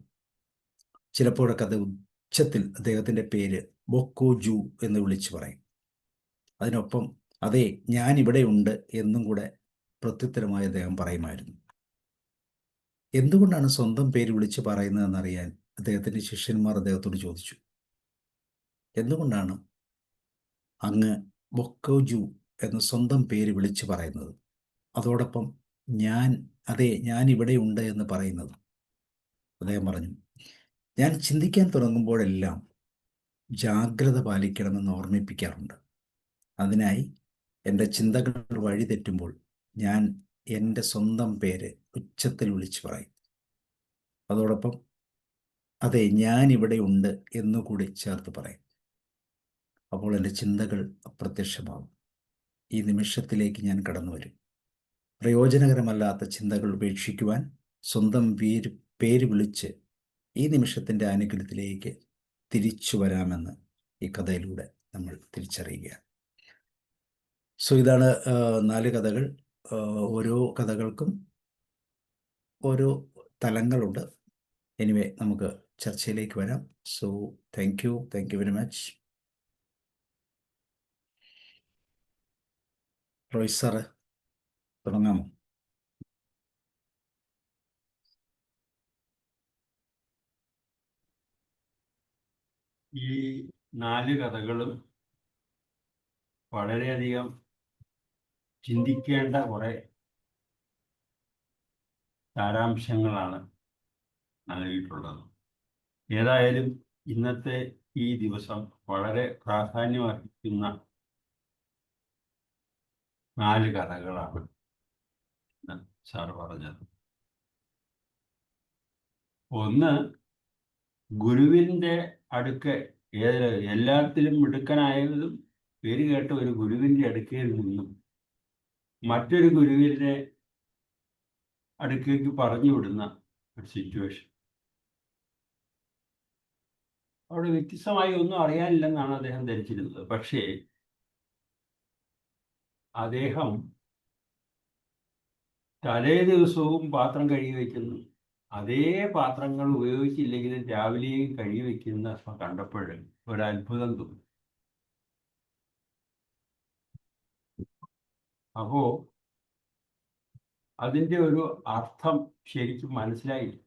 ചിലപ്പോഴൊക്കെ അത് ഉച്ചത്തിൽ അദ്ദേഹത്തിൻ്റെ പേര് ബൊക്കോജു എന്ന് വിളിച്ചു പറയും. അതിനൊപ്പം അതെ ഞാനിവിടെയുണ്ട് എന്നും കൂടെ പ്രത്യുത്തരമായി അദ്ദേഹം പറയുമായിരുന്നു. എന്തുകൊണ്ടാണ് സ്വന്തം പേര് വിളിച്ച് പറയുന്നതെന്നറിയാൻ അദ്ദേഹത്തിൻ്റെ ശിഷ്യന്മാർ അദ്ദേഹത്തോട് ചോദിച്ചു. എന്തുകൊണ്ടാണ് അങ്ങ് ബൊക്കോജു എന്ന സ്വന്തം പേര് വിളിച്ചു പറയുന്നത്, അതോടൊപ്പം അതെ ഞാൻ ഇവിടെയുണ്ട് എന്ന് പറയുന്നത്? അദ്ദേഹം പറഞ്ഞു, ഞാൻ ചിന്തിക്കാൻ തുടങ്ങുമ്പോഴെല്ലാം ജാഗ്രത പാലിക്കണമെന്ന് ഓർമ്മിപ്പിക്കാറുണ്ട്. അതിനായി എൻ്റെ ചിന്തകൾ വഴിതെറ്റുമ്പോൾ ഞാൻ എൻ്റെ സ്വന്തം പേര് ഉച്ചത്തിൽ വിളിച്ചു പറയും. അതോടൊപ്പം അതെ ഞാൻ ഇവിടെ ഉണ്ട് എന്നുകൂടി ചേർത്ത് പറയും. അപ്പോൾ എൻ്റെ ചിന്തകൾ അപ്രത്യക്ഷമാകും. ഈ നിമിഷത്തിലേക്ക് ഞാൻ കടന്നു വരും. പ്രയോജനകരമല്ലാത്ത ചിന്തകൾ ഉപേക്ഷിക്കുവാൻ സ്വന്തം പേര് വിളിച്ച് ഈ നിമിഷത്തിൻ്റെ ആനുകൂല്യത്തിലേക്ക് തിരിച്ചു വരാമെന്ന് ഈ കഥയിലൂടെ നമ്മൾ തിരിച്ചറിയുകയാണ്. സോ ഇതാണ് 4 കഥകൾ. ഓരോ കഥകൾക്കും ഓരോ തലങ്ങളുണ്ട്. എനിവേ നമുക്ക് ചർച്ചയിലേക്ക് വരാം. So thank you very much. Roy sir തുടങ്ങാമോ? ഈ 4 കഥകളും വളരെയധികം ചിന്തിക്കേണ്ട കുറെ സാരാംശങ്ങളാണ് നൽകിയിട്ടുള്ളത്. ഏതായാലും ഇന്നത്തെ ഈ ദിവസം വളരെ പ്രാധാന്യമർഹിക്കുന്ന 4 കഥകളാണ് സാർ പറഞ്ഞത്. ഒന്ന്, ഗുരുവിൻ്റെ അടുക്കൽ, എല്ലാത്തിലും മിടുക്കനായതും പേര് കേട്ട ഒരു ഗുരുവിൻ്റെ അടുക്കയിൽ നിന്നും മറ്റൊരു ഗുരുവിൻ്റെ അടുക്കേക്ക് പറഞ്ഞു വിടുന്ന ഒരു സിറ്റുവേഷൻ. അവിടെ വ്യത്യസ്തമായി ഒന്നും അറിയാനില്ലെന്നാണ് അദ്ദേഹം ധരിച്ചിരുന്നത്. പക്ഷേ അദ്ദേഹം തലേ ദിവസവും പാത്രം കഴുകി വയ്ക്കുന്നു. അതേ പാത്രങ്ങൾ ഉപയോഗിച്ചില്ലെങ്കിലും രാവിലെയും കഴുകി വയ്ക്കുന്ന കണ്ടപ്പോൾ ഒരു അത്ഭുതം തോന്നി. അപ്പോ അതിൻ്റെ ഒരു അർത്ഥം ശരിക്കും മനസ്സിലായില്ല.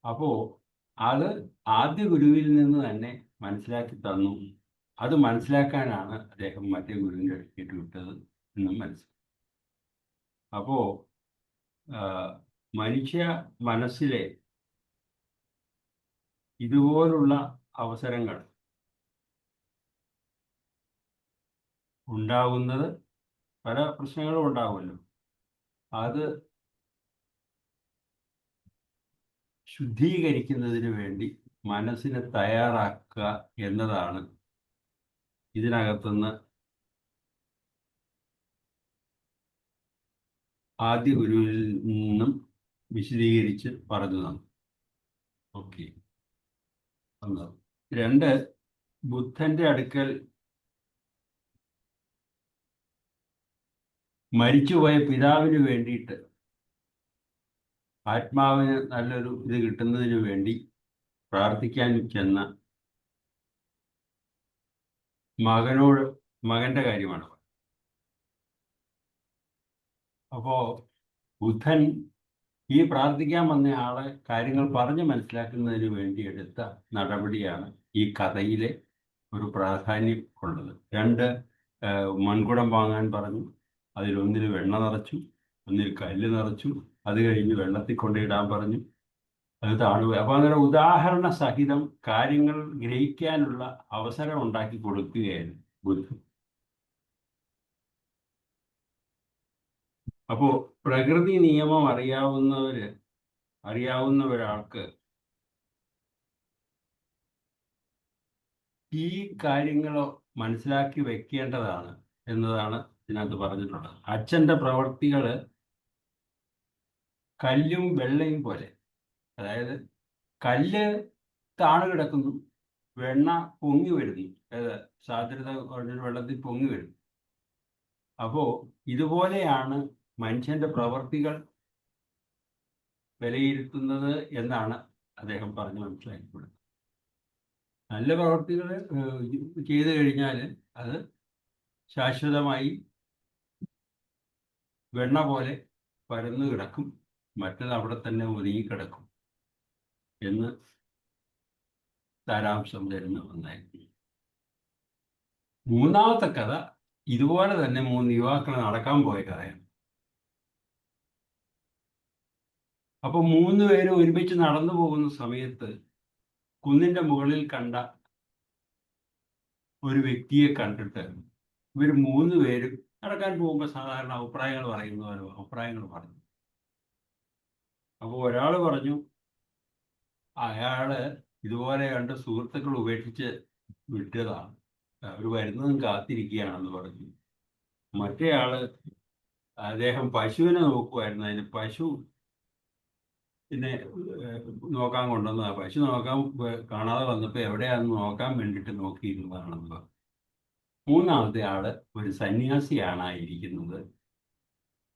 അപ്പോ അത് ആദ്യ ഗുരുവിൽ നിന്ന് തന്നെ മനസ്സിലാക്കി തന്നു. അത് മനസ്സിലാക്കാനാണ് അദ്ദേഹം മറ്റേ ഗുരുവിൻ്റെ അടുത്തേക്ക് വിട്ടത് എന്നും മനസ്സിലാക്കി. അപ്പോ മനുഷ്യ മനസ്സിലെ ഇതുപോലുള്ള അവസരങ്ങൾ ഉണ്ടാകുന്നത്, പല പ്രശ്നങ്ങളും ഉണ്ടാകുമല്ലോ, അത് ശുദ്ധീകരിക്കുന്നതിന് വേണ്ടി മനസ്സിനെ തയ്യാറാക്കുക എന്നതാണ് ഇതിനകത്തുനിന്ന് ആദ്യ ഗുരുവിൽ നിന്നും വിശദീകരിച്ച് പറഞ്ഞു തന്നു. ഓക്കെ. 2, ബുദ്ധന്റെ അടുക്കൽ മരിച്ചുപോയ പിതാവിന് വേണ്ടിയിട്ട്, ആത്മാവിന് നല്ലൊരു ഇത് കിട്ടുന്നതിന് വേണ്ടി പ്രാർത്ഥിക്കാൻ ചെന്ന മകന്റെ കാര്യമാണ്. അപ്പോ ബുദ്ധൻ ഈ പ്രാർത്ഥിക്കാൻ വന്ന ആളെ കാര്യങ്ങൾ പറഞ്ഞ് മനസ്സിലാക്കുന്നതിന് വേണ്ടി എടുത്ത നടപടിയാണ് ഈ കഥയിലെ ഒരു പ്രാധാന്യം ഉള്ളത്. 2 മൺകുടം വാങ്ങാൻ പറഞ്ഞു. അതിലൊന്നിൽ വെണ്ണ നിറച്ചു, ഒന്നിൽ കല്ല് നിറച്ചു. അത് കഴിഞ്ഞ് വെള്ളത്തിൽ കൊണ്ടിടാൻ പറഞ്ഞു. അത് താണുക. അപ്പൊ അങ്ങനെ ഉദാഹരണ സഹിതം കാര്യങ്ങൾ ഗ്രഹിക്കാനുള്ള അവസരം ഉണ്ടാക്കി കൊടുക്കുകയായിരുന്നു ബുദ്ധൻ. അപ്പോൾ പ്രകൃതി നിയമം അറിയാവുന്ന ഒരാൾക്ക് ഈ കാര്യങ്ങൾ മനസ്സിലാക്കി വെക്കേണ്ടതാണ് എന്നതാണ് ഇതിനകത്ത് പറഞ്ഞിട്ടുള്ളത്. അച്ഛൻ്റെ പ്രവർത്തികൾ കല്ലും വെള്ളയും പോലെ. അതായത് കല്ല് താണ് കിടക്കുന്നു, വെണ്ണ പൊങ്ങി വരുന്നു, സാന്ദ്രത കുറഞ്ഞ വെള്ളത്തിൽ പൊങ്ങി വരുന്നു. അപ്പോൾ ഇതുപോലെയാണ് മനുഷ്യന്റെ പ്രവർത്തികൾ വിലയിരുത്തുന്നത് എന്നാണ് അദ്ദേഹം പറഞ്ഞു മനസ്സിലാക്കിക്കൊടുക്കുന്നത്. നല്ല പ്രവർത്തികൾ ചെയ്തു കഴിഞ്ഞാൽ അത് ശാശ്വതമായി വെണ്ണ പോലെ പരന്നു കിടക്കും, മറ്റത് അവിടെ തന്നെ ഒതുങ്ങിക്കിടക്കും എന്ന് സാരാംശം തരുന്ന ഒന്നായിരുന്നു. മൂന്നാമത്തെ കഥ ഇതുപോലെ തന്നെ 3 യുവാക്കൾ നടക്കാൻ പോയ കഥയാണ്. അപ്പോൾ 3 പേരും ഒരുമിച്ച് നടന്നു പോകുന്ന സമയത്ത് കുന്നിന്റെ മുകളിൽ കണ്ട ഒരു വ്യക്തിയെ കണ്ടിട്ട് ഇവർ 3 പേരും നടക്കാൻ പോകുമ്പോൾ സാധാരണ അഭിപ്രായങ്ങൾ പറയുന്നവരോ അഭിപ്രായങ്ങൾ പറഞ്ഞു. അപ്പോൾ ഒരാൾ പറഞ്ഞു, അയാള് ഇതുപോലെ 2 സുഹൃത്തുക്കൾ ഉപേക്ഷിച്ച് വിട്ടതാണ്, അവർ വരുന്നതും കാത്തിരിക്കുകയാണെന്ന് പറഞ്ഞു. മറ്റേ ആള് അദ്ദേഹം പശുവിനെ നോക്കുമായിരുന്നു, അതിന് പശു പിന്നെ നോക്കാൻ കൊണ്ടുവന്നതാണ്. പശു നോക്കാൻ കാണാതെ വന്നപ്പോൾ എവിടെയാണെന്ന് നോക്കാൻ വേണ്ടിയിട്ട് നോക്കിയിരുന്നതാണെന്ന് പറഞ്ഞു. മൂന്നാമത്തെ ആള് ഒരു സന്യാസിയാണ് ഇരിക്കുന്നത്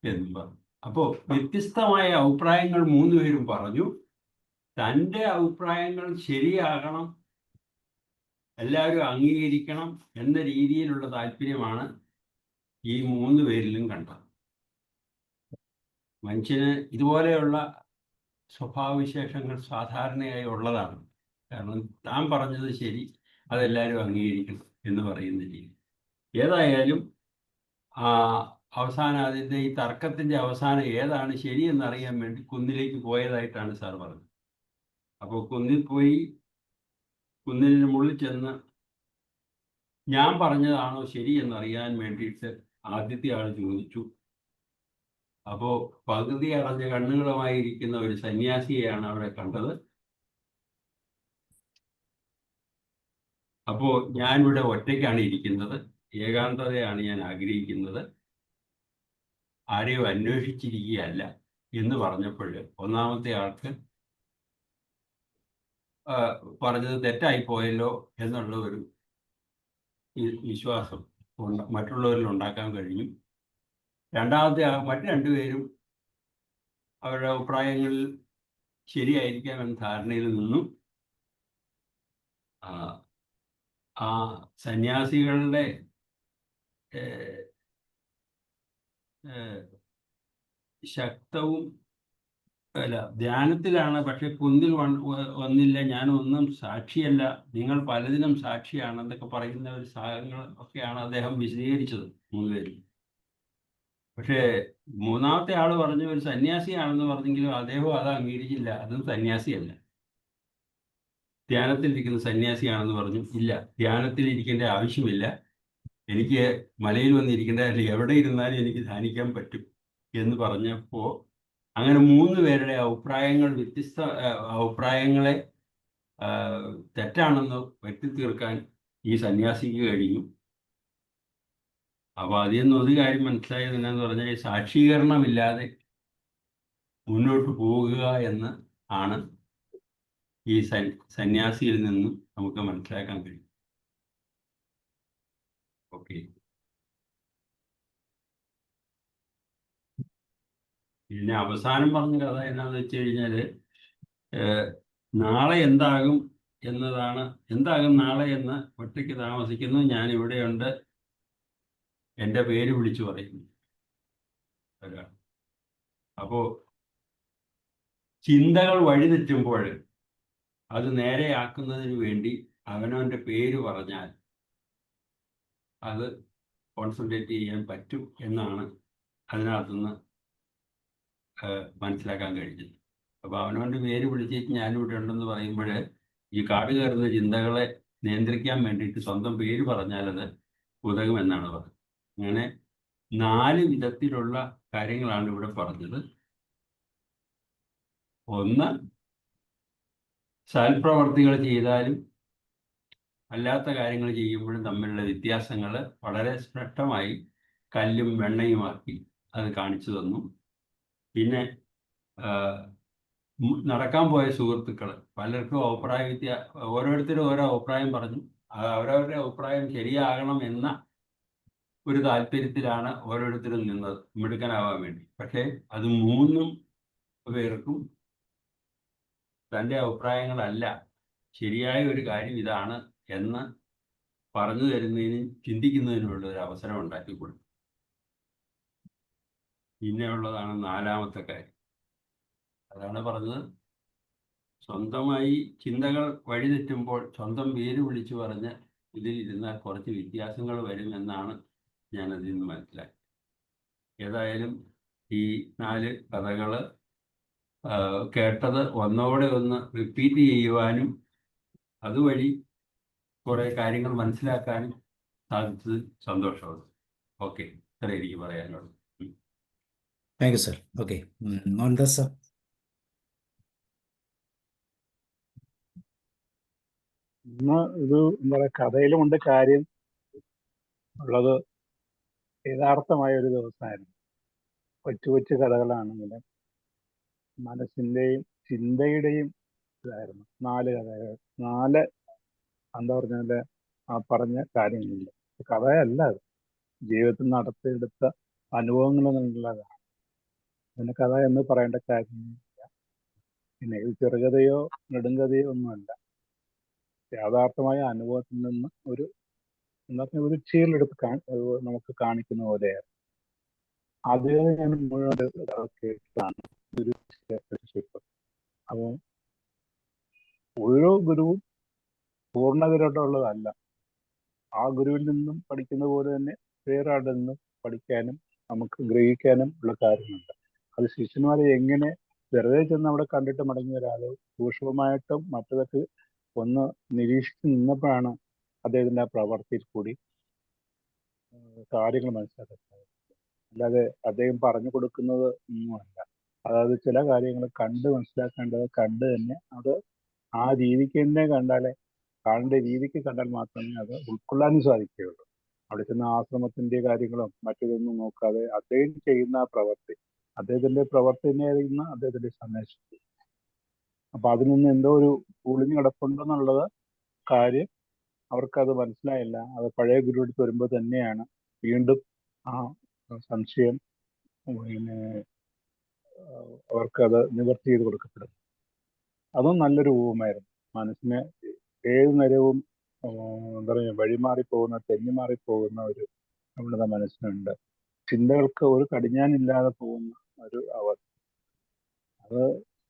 എന്നും പറഞ്ഞു. അപ്പോൾ വ്യത്യസ്തമായ അഭിപ്രായങ്ങൾ 3 പേരും പറഞ്ഞു. തൻ്റെ അഭിപ്രായങ്ങൾ ശരിയാകണം, എല്ലാവരും അംഗീകരിക്കണം എന്ന രീതിയിലുള്ള താല്പര്യമാണ് ഈ 3 പേരിലും കണ്ടത്. മനുഷ്യന് ഇതുപോലെയുള്ള സ്വഭാവവിശേഷങ്ങൾ സാധാരണയായി ഉള്ളതാണ്. കാരണം താൻ പറഞ്ഞത് ശരി, അതെല്ലാവരും അംഗീകരിക്കണം എന്ന് പറയുന്ന രീതി. ഏതായാലും അവസാനം അതിൻ്റെ ഈ തർക്കത്തിൻ്റെ അവസാനം ഏതാണ് ശരിയെന്നറിയാൻ വേണ്ടി കുന്നിലേക്ക് പോയതായിട്ടാണ് സാർ പറഞ്ഞത്. അപ്പോൾ കുന്നിൽ പോയി കുന്നിന് മുകളിൽ ചെന്ന് ഞാൻ പറഞ്ഞതാണോ ശരി എന്നറിയാൻ വേണ്ടിയിട്ട് ആദ്യത്തെ ആൾ ചോദിച്ചു. അപ്പോൾ പകുതി അടഞ്ഞ കണ്ണുകളുമായിരിക്കുന്ന ഒരു സന്യാസിയെയാണ് അവിടെ കണ്ടത്. അപ്പോൾ ഞാനിവിടെ ഒറ്റയ്ക്കാണ് ഇരിക്കുന്നത്, ഏകാന്തതയാണ് ഞാൻ ആഗ്രഹിക്കുന്നത്, ആരെയും അന്വേഷിച്ചിരിക്കുകയല്ല എന്ന് പറഞ്ഞപ്പോൾ ഒന്നാമത്തെ ആൾക്ക് പറഞ്ഞത് തെറ്റായിപ്പോയല്ലോ എന്നുള്ള ഒരു വിശ്വാസം മറ്റുള്ളവരിൽ ഉണ്ടാക്കാൻ കഴിഞ്ഞു. രണ്ടാമത്തെ മറ്റു 2 പേരും അവരുടെ അഭിപ്രായങ്ങളിൽ ശരിയായിരിക്കാമെന്ന ധാരണയിൽ നിന്നും ആ സന്യാസികളുടെ ശക്തവും ധ്യാനത്തിലാണ്, പക്ഷെ കുന്നിൽ വന്നില്ല, ഞാനൊന്നും സാക്ഷിയല്ല, നിങ്ങൾ പലതിനും സാക്ഷിയാണെന്നൊക്കെ പറയുന്ന ഒരു സാധനങ്ങൾ ഒക്കെയാണ് അദ്ദേഹം വിശദീകരിച്ചത് 3 പേരും. പക്ഷേ മൂന്നാമത്തെ ആൾ പറഞ്ഞു ഒരു സന്യാസിയാണെന്ന് പറഞ്ഞെങ്കിലും അദ്ദേഹം അത് അംഗീകരിച്ചില്ല, അതും സന്യാസിയല്ല. ധ്യാനത്തിലിരിക്കുന്ന സന്യാസിയാണെന്ന് പറഞ്ഞു, ഇല്ല, ധ്യാനത്തിലിരിക്കേണ്ട ആവശ്യമില്ല, എനിക്ക് മലയിൽ വന്നിരിക്കേണ്ട, എവിടെ ഇരുന്നാലും എനിക്ക് ധ്യാനിക്കാൻ പറ്റും എന്ന് പറഞ്ഞപ്പോൾ അങ്ങനെ 3 പേരുടെ വ്യത്യസ്ത അഭിപ്രായങ്ങളെ തെറ്റാണെന്ന് വരുത്തി തീർക്കാൻ ഈ സന്യാസിക്ക് കഴിഞ്ഞു. അപ്പോൾ അതിൽ നിന്ന് ഒരു കാര്യം മനസ്സിലായത് എന്നാന്ന് പറഞ്ഞാൽ സാക്ഷീകരണമില്ലാതെ മുന്നോട്ട് പോവുക എന്ന് ആണ് ഈ സന്യാസിയിൽ നിന്നും നമുക്ക് മനസ്സിലാക്കാൻ കഴിയും. ഓക്കെ, പിന്നെ അവസാനം പറഞ്ഞ കഥ എന്നാന്ന് വെച്ച് കഴിഞ്ഞാൽ നാളെ എന്താകും എന്നതാണ്. എന്താകും നാളെ എന്ന് ഒറ്റയ്ക്ക് താമസിക്കുന്നു, ഞാൻ ഇവിടെയുണ്ട്, എൻ്റെ പേര് വിളിച്ചു പറയുന്നു ഒരാൾ. അപ്പോൾ ചിന്തകൾ വഴിതെറ്റുമ്പോൾ അത് നേരെയാക്കുന്നതിന് വേണ്ടി അവനവൻ്റെ പേര് പറഞ്ഞാൽ അത് കോൺസെൻട്രേറ്റ് ചെയ്യാൻ പറ്റും എന്നാണ് അതിനകത്തുനിന്ന് മനസ്സിലാക്കാൻ കഴിഞ്ഞത്. അപ്പോൾ അവനവൻ്റെ പേര് വിളിച്ചിട്ട് ഞാനിവിടെ ഉണ്ടെന്ന് പറയുമ്പോൾ ഈ കാട് കയറുന്ന ചിന്തകളെ നിയന്ത്രിക്കാൻ വേണ്ടിയിട്ട് സ്വന്തം പേര് പറഞ്ഞാൽ അത് ഉതകുമെന്നാണ് പറഞ്ഞത്. അങ്ങനെ 4 വിധത്തിലുള്ള കാര്യങ്ങളാണ് ഇവിടെ പറഞ്ഞത്. ഒന്ന്, സൽപ്രവർത്തികൾ ചെയ്താലും അല്ലാത്ത കാര്യങ്ങൾ ചെയ്യുമ്പോഴും തമ്മിലുള്ള വ്യത്യാസങ്ങൾ വളരെ സ്പഷ്ടമായി കല്ലും വെണ്ണയുമാക്കി അത് കാണിച്ചു തന്നു. പിന്നെ നടക്കാൻ പോയ സുഹൃത്തുക്കൾ പലർക്കും ഓരോരുത്തരും ഓരോ അഭിപ്രായം പറഞ്ഞു. അവരവരുടെ അഭിപ്രായം ശരിയാകണം എന്ന ഒരു താല്പര്യത്തിലാണ് ഓരോരുത്തരും നിന്നത് മിടുക്കനാവാൻ വേണ്ടി. പക്ഷേ അത് മൂന്നും പേർക്കും തൻ്റെ അഭിപ്രായങ്ങളല്ല, ശരിയായ ഒരു കാര്യം ഇതാണ് എന്ന് പറഞ്ഞു തരുന്നതിനും ചിന്തിക്കുന്നതിനുള്ള ഒരു അവസരം ഉണ്ടാക്കി കൊടുക്കും. പിന്നെ ഉള്ളതാണ് നാലാമത്തെ കാര്യം. അതാണ് പറഞ്ഞത്, സ്വന്തമായി ചിന്തകൾ വഴിതെറ്റുമ്പോൾ സ്വന്തം പേര് വിളിച്ചു പറഞ്ഞ് ഇതിൽ ഇരുന്നാൽ കുറച്ച് വ്യത്യാസങ്ങൾ വരുമെന്നാണ് ഞാനതിൽ നിന്ന് മനസ്സിലാക്കി. ഏതായാലും ഈ 4 കഥകൾ കേട്ടത് ഒന്നോടെ ഒന്ന് റിപ്പീറ്റ് ചെയ്യുവാനും അതുവഴി കുറേ കാര്യങ്ങൾ മനസ്സിലാക്കാനും സാധിച്ചത് സന്തോഷമാണ്. ഓക്കെ, ഇത്ര എനിക്ക് പറയാനുള്ളൂ. Thank you sir. Okay, Mohandas sir. ഇന്ന് ഇത് എന്താ പറയുക, കഥയിലുമുണ്ട് കാര്യം ഉള്ളത്. യഥാർത്ഥമായ ഒരു ദിവസമായിരുന്നു. കൊച്ചു കൊച്ചു കഥകളാണെങ്കിലും മനസ്സിൻ്റെയും ചിന്തയുടെയും ഇതായിരുന്നു. 4 കഥകൾ, 4 എന്താ പറഞ്ഞാല് ആ പറഞ്ഞ കാര്യങ്ങളില്ല. കഥയല്ല, അത് ജീവിതത്തിൽ നടത്തിയെടുത്ത അനുഭവങ്ങൾ എന്നുള്ളതാണ്. അതിന് കഥ എന്ന് പറയേണ്ട കാര്യമില്ല. പിന്നെ ഇത് ചെറുകഥയോ നെടുങ്കഥയോ ഒന്നുമല്ല. യാഥാർത്ഥമായ അനുഭവത്തിൽ നിന്ന് എന്താ പറഞ്ഞ ഒരു ചീലെടുത്ത് നമുക്ക് കാണിക്കുന്ന പോലെയാണ്. ആദ്യം ഞാൻ മുഴുവൻ കേട്ടതാണ് ഒരു ഷിപ്പ്. അപ്പോൾ ഓരോ ഗുരുവും പൂർണ്ണഗുരുവായിട്ടുള്ളതല്ല. ആ ഗുരുവിൽ നിന്നും പഠിക്കുന്ന പോലെ തന്നെ വേറെ ആളിൽ നിന്നും പഠിക്കാനും നമുക്ക് ഗ്രഹിക്കാനും ഉള്ള കാര്യമുണ്ട്. അത് ശിഷ്യന്മാരെ എങ്ങനെ വെറുതെ ചെന്ന് അവിടെ കണ്ടിട്ട് മടങ്ങിയ ഒരാൾ സൂക്ഷ്മമായിട്ടും മറ്റതൊക്കെ ഒന്ന് നിരീക്ഷിച്ച് നിന്നപ്പോഴാണ് അദ്ദേഹത്തിൻ്റെ ആ പ്രവർത്തിയിൽ കൂടി കാര്യങ്ങൾ മനസ്സിലാക്കുന്നത്. അല്ലാതെ അദ്ദേഹം പറഞ്ഞു കൊടുക്കുന്നത് ഒന്നുമല്ല. അതായത് ചില കാര്യങ്ങൾ കണ്ട് മനസ്സിലാക്കേണ്ടത് കണ്ട് തന്നെ അത് ആ രീതിക്ക് തന്നെ കാണേണ്ട രീതിക്ക് കണ്ടാൽ മാത്രമേ അത് ഉൾക്കൊള്ളാനും സാധിക്കുകയുള്ളൂ. അവിടെ ചെന്ന ആശ്രമത്തിന്റെ കാര്യങ്ങളും മറ്റൊന്നും നോക്കാതെ അദ്ദേഹം ചെയ്യുന്ന ആ പ്രവൃത്തി, അദ്ദേഹത്തിന്റെ പ്രവൃത്തി തന്നെയായിരുന്ന അദ്ദേഹത്തിന്റെ സന്ദേശം. അപ്പൊ അതിൽ നിന്ന് എന്തോ ഒരു ഒളിഞ്ഞു കിടപ്പുണ്ടെന്നുള്ളത് കാര്യം അവർക്കത് മനസ്സിലായില്ല. അത് പഴയ ഗുരു എടുത്ത് വരുമ്പോൾ തന്നെയാണ് വീണ്ടും ആ സംശയം പിന്നെ അവർക്കത് നിവർത്തി ചെയ്ത് കൊടുക്കപ്പെടും. അതും നല്ലൊരു ഊഹമായിരുന്നു. മനസ്സിനെ ഏത് നേരവും എന്താ പറയുക, വഴിമാറിപ്പോകുന്ന തെന്നിമാറിപ്പോകുന്ന ഒരു നമ്മുടെ മനസ്സിനുണ്ട്. ചിന്തകൾക്ക് ഒരു കടിഞ്ഞാനില്ലാതെ പോകുന്ന ഒരു അവസ്ഥ. അത്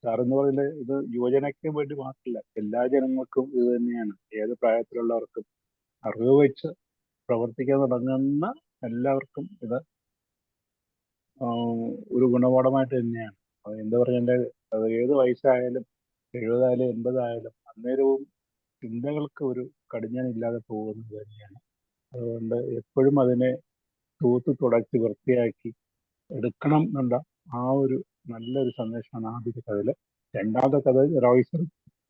സാറെന്ന് പറയില്ല, ഇത് യുവജനയ്ക്ക് വേണ്ടി മാത്രമല്ല, എല്ലാ ജനങ്ങൾക്കും ഇത് തന്നെയാണ്. ഏത് പ്രായത്തിലുള്ളവർക്കും അറിവ് വെച്ച് പ്രവർത്തിക്കാൻ തുടങ്ങുന്ന എല്ലാവർക്കും ഇത് ഒരു ഗുണപാഠമായിട്ട് തന്നെയാണ്. അത് എന്താ പറയണ്ടേ, അത് ഏത് വയസ്സായാലും 70 ആയാലും 80 ആയാലും അന്നേരവും ചിന്തകൾക്ക് ഒരു കടിഞ്ഞാനില്ലാതെ പോകുന്നത് തന്നെയാണ്. അതുകൊണ്ട് എപ്പോഴും അതിനെ തൂത്ത് തുടച്ച് വൃത്തിയാക്കി എടുക്കണം എന്നുള്ള ആ ഒരു നല്ലൊരു സന്ദേശമാണ് ആദ്യത്തെ കഥയിൽ. രണ്ടാമത്തെ കഥ റോയ്സർ,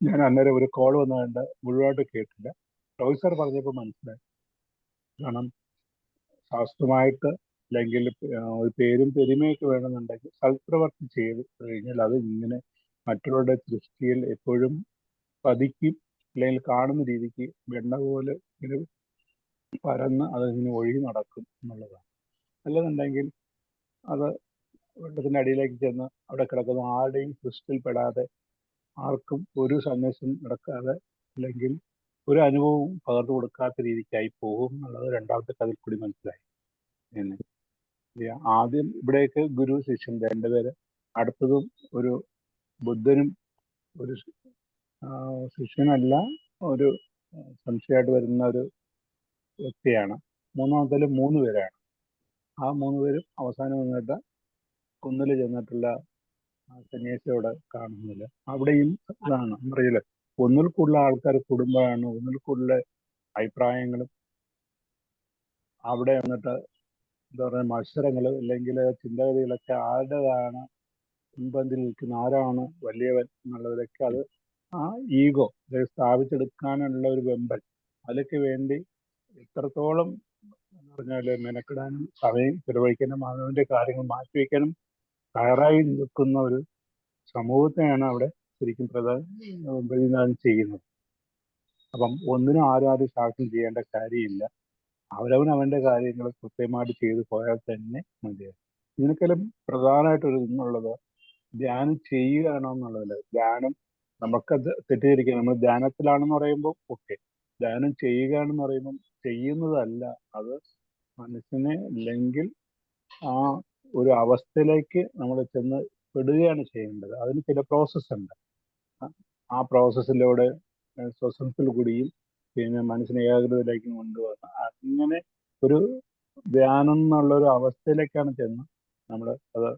ഞാൻ അന്നേരം ഒരു കോൾ വന്നുകൊണ്ട് മുഴുവനായിട്ട് കേട്ടില്ല. റോയ്സർ പറഞ്ഞപ്പോൾ മനസ്സിലായി. കാരണം ശാസ്ത്രമായിട്ട് അല്ലെങ്കിൽ ഒരു പേരും പെരുമയൊക്കെ വേണമെന്നുണ്ടെങ്കിൽ സൽപ്രവർത്തി ചെയ്ത് കഴിഞ്ഞാൽ അത് ഇങ്ങനെ മറ്റുള്ളവരുടെ ദൃഷ്ടിയിൽ എപ്പോഴും പതിക്കും, അല്ലെങ്കിൽ കാണുന്ന രീതിക്ക് വെണ്ണ പോലെ ഇങ്ങനെ പരന്ന് അതിങ്ങനെ ഒഴുകി നടക്കും എന്നുള്ളതാണ്. അല്ലെന്നുണ്ടെങ്കിൽ അത് വെള്ളത്തിൻ്റെ അടിയിലേക്ക് ചെന്ന് അവിടെ കിടക്കുന്ന ആരുടെയും ദൃഷ്ടിയിൽപ്പെടാതെ ആർക്കും ഒരു സന്ദേശം നടക്കാതെ അല്ലെങ്കിൽ ഒരു അനുഭവവും പകർന്നു കൊടുക്കാത്ത രീതിക്കായി പോകും എന്നുള്ളത് രണ്ടാമത്തെ കഥയിൽ കൂടി മനസ്സിലായി. പിന്നെ ആദ്യം ഇവിടെയൊക്കെ ഗുരു ശിഷ്യൻ രണ്ടുപേര്, അടുത്തതും ഒരു ബുദ്ധനും ഒരു ശിഷ്യനല്ല, ഒരു സംശയമായിട്ട് വരുന്ന ഒരു വ്യക്തിയാണ്. മൂന്നാമത്തേൽ 3 പേരാണ്. ആ 3 പേരും അവസാനം വന്നിട്ട് കുന്നിൽ ചെന്നിട്ടുള്ള സന്യാസിയോടെ കാണുന്നില്ല. അവിടെയും ഇതാണ് അറിയില്ല, ഒന്നിൽ കൂടുതൽ ആൾക്കാർ കൂടുമ്പോഴാണ് ഒന്നിൽ കൂടുതൽ അഭിപ്രായങ്ങളും അവിടെ വന്നിട്ട് എന്താ പറയുക മത്സരങ്ങൾ അല്ലെങ്കിൽ ചിന്താഗതികളൊക്കെ ആരുടേതാണ് മുൻപന്തിൽ നിൽക്കുന്ന, ആരാണ് വലിയവൻ എന്നുള്ളതിലൊക്കെ അത് ആ ഈഗോ സ്ഥാപിച്ചെടുക്കാനുള്ള ഒരു വെമ്പൽ, അതിലൊക്കെ വേണ്ടി എത്രത്തോളം എന്ന് പറഞ്ഞാൽ മെനക്കെടാനും സമയം ചെലവഴിക്കാനും അവനവൻ്റെ കാര്യങ്ങൾ മാറ്റിവെക്കാനും തയ്യാറായി നിൽക്കുന്ന ഒരു സമൂഹത്തെയാണ് അവിടെ ശരിക്കും പ്രതിനിധാനം ചെയ്യുന്നത്. അപ്പം ഒന്നിനും ആരും സാക്ഷ്യം ചെയ്യേണ്ട കാര്യമില്ല. അവരവൻ അവൻ്റെ കാര്യങ്ങൾ കൃത്യമായിട്ട് ചെയ്തു പോയാൽ തന്നെ മതിയാകും. ഇതിനേക്കാളും പ്രധാനമായിട്ടൊരു ഇന്നുള്ളത് ധ്യാനം ചെയ്യുകയാണോ എന്നുള്ളതല്ല. ധ്യാനം നമുക്കത് തെറ്റിദ്ധരിക്കുക. നമ്മൾ ധ്യാനത്തിലാണെന്ന് പറയുമ്പോൾ ഓക്കെ, ധ്യാനം ചെയ്യുകയാണെന്ന് പറയുമ്പം ചെയ്യുന്നതല്ല, അത് മനസ്സിനെ അല്ലെങ്കിൽ ആ ഒരു അവസ്ഥയിലേക്ക് നമ്മൾ ചെന്ന് പെടുകയാണ് ചെയ്യേണ്ടത്. അതിന് ചില പ്രോസസ്സ് ഉണ്ട്. ആ പ്രോസസ്സിലൂടെ ശ്വസനത്തിൽ കൂടിയും പിന്നെ മനസ്സിനെ ഏകാഗ്രതയിലേക്ക് കൊണ്ടുവന്ന് അങ്ങനെ ഒരു ധ്യാനം എന്നുള്ള ഒരു അവസ്ഥയിലേക്കാണ് ചെന്ന് നമ്മൾ അത്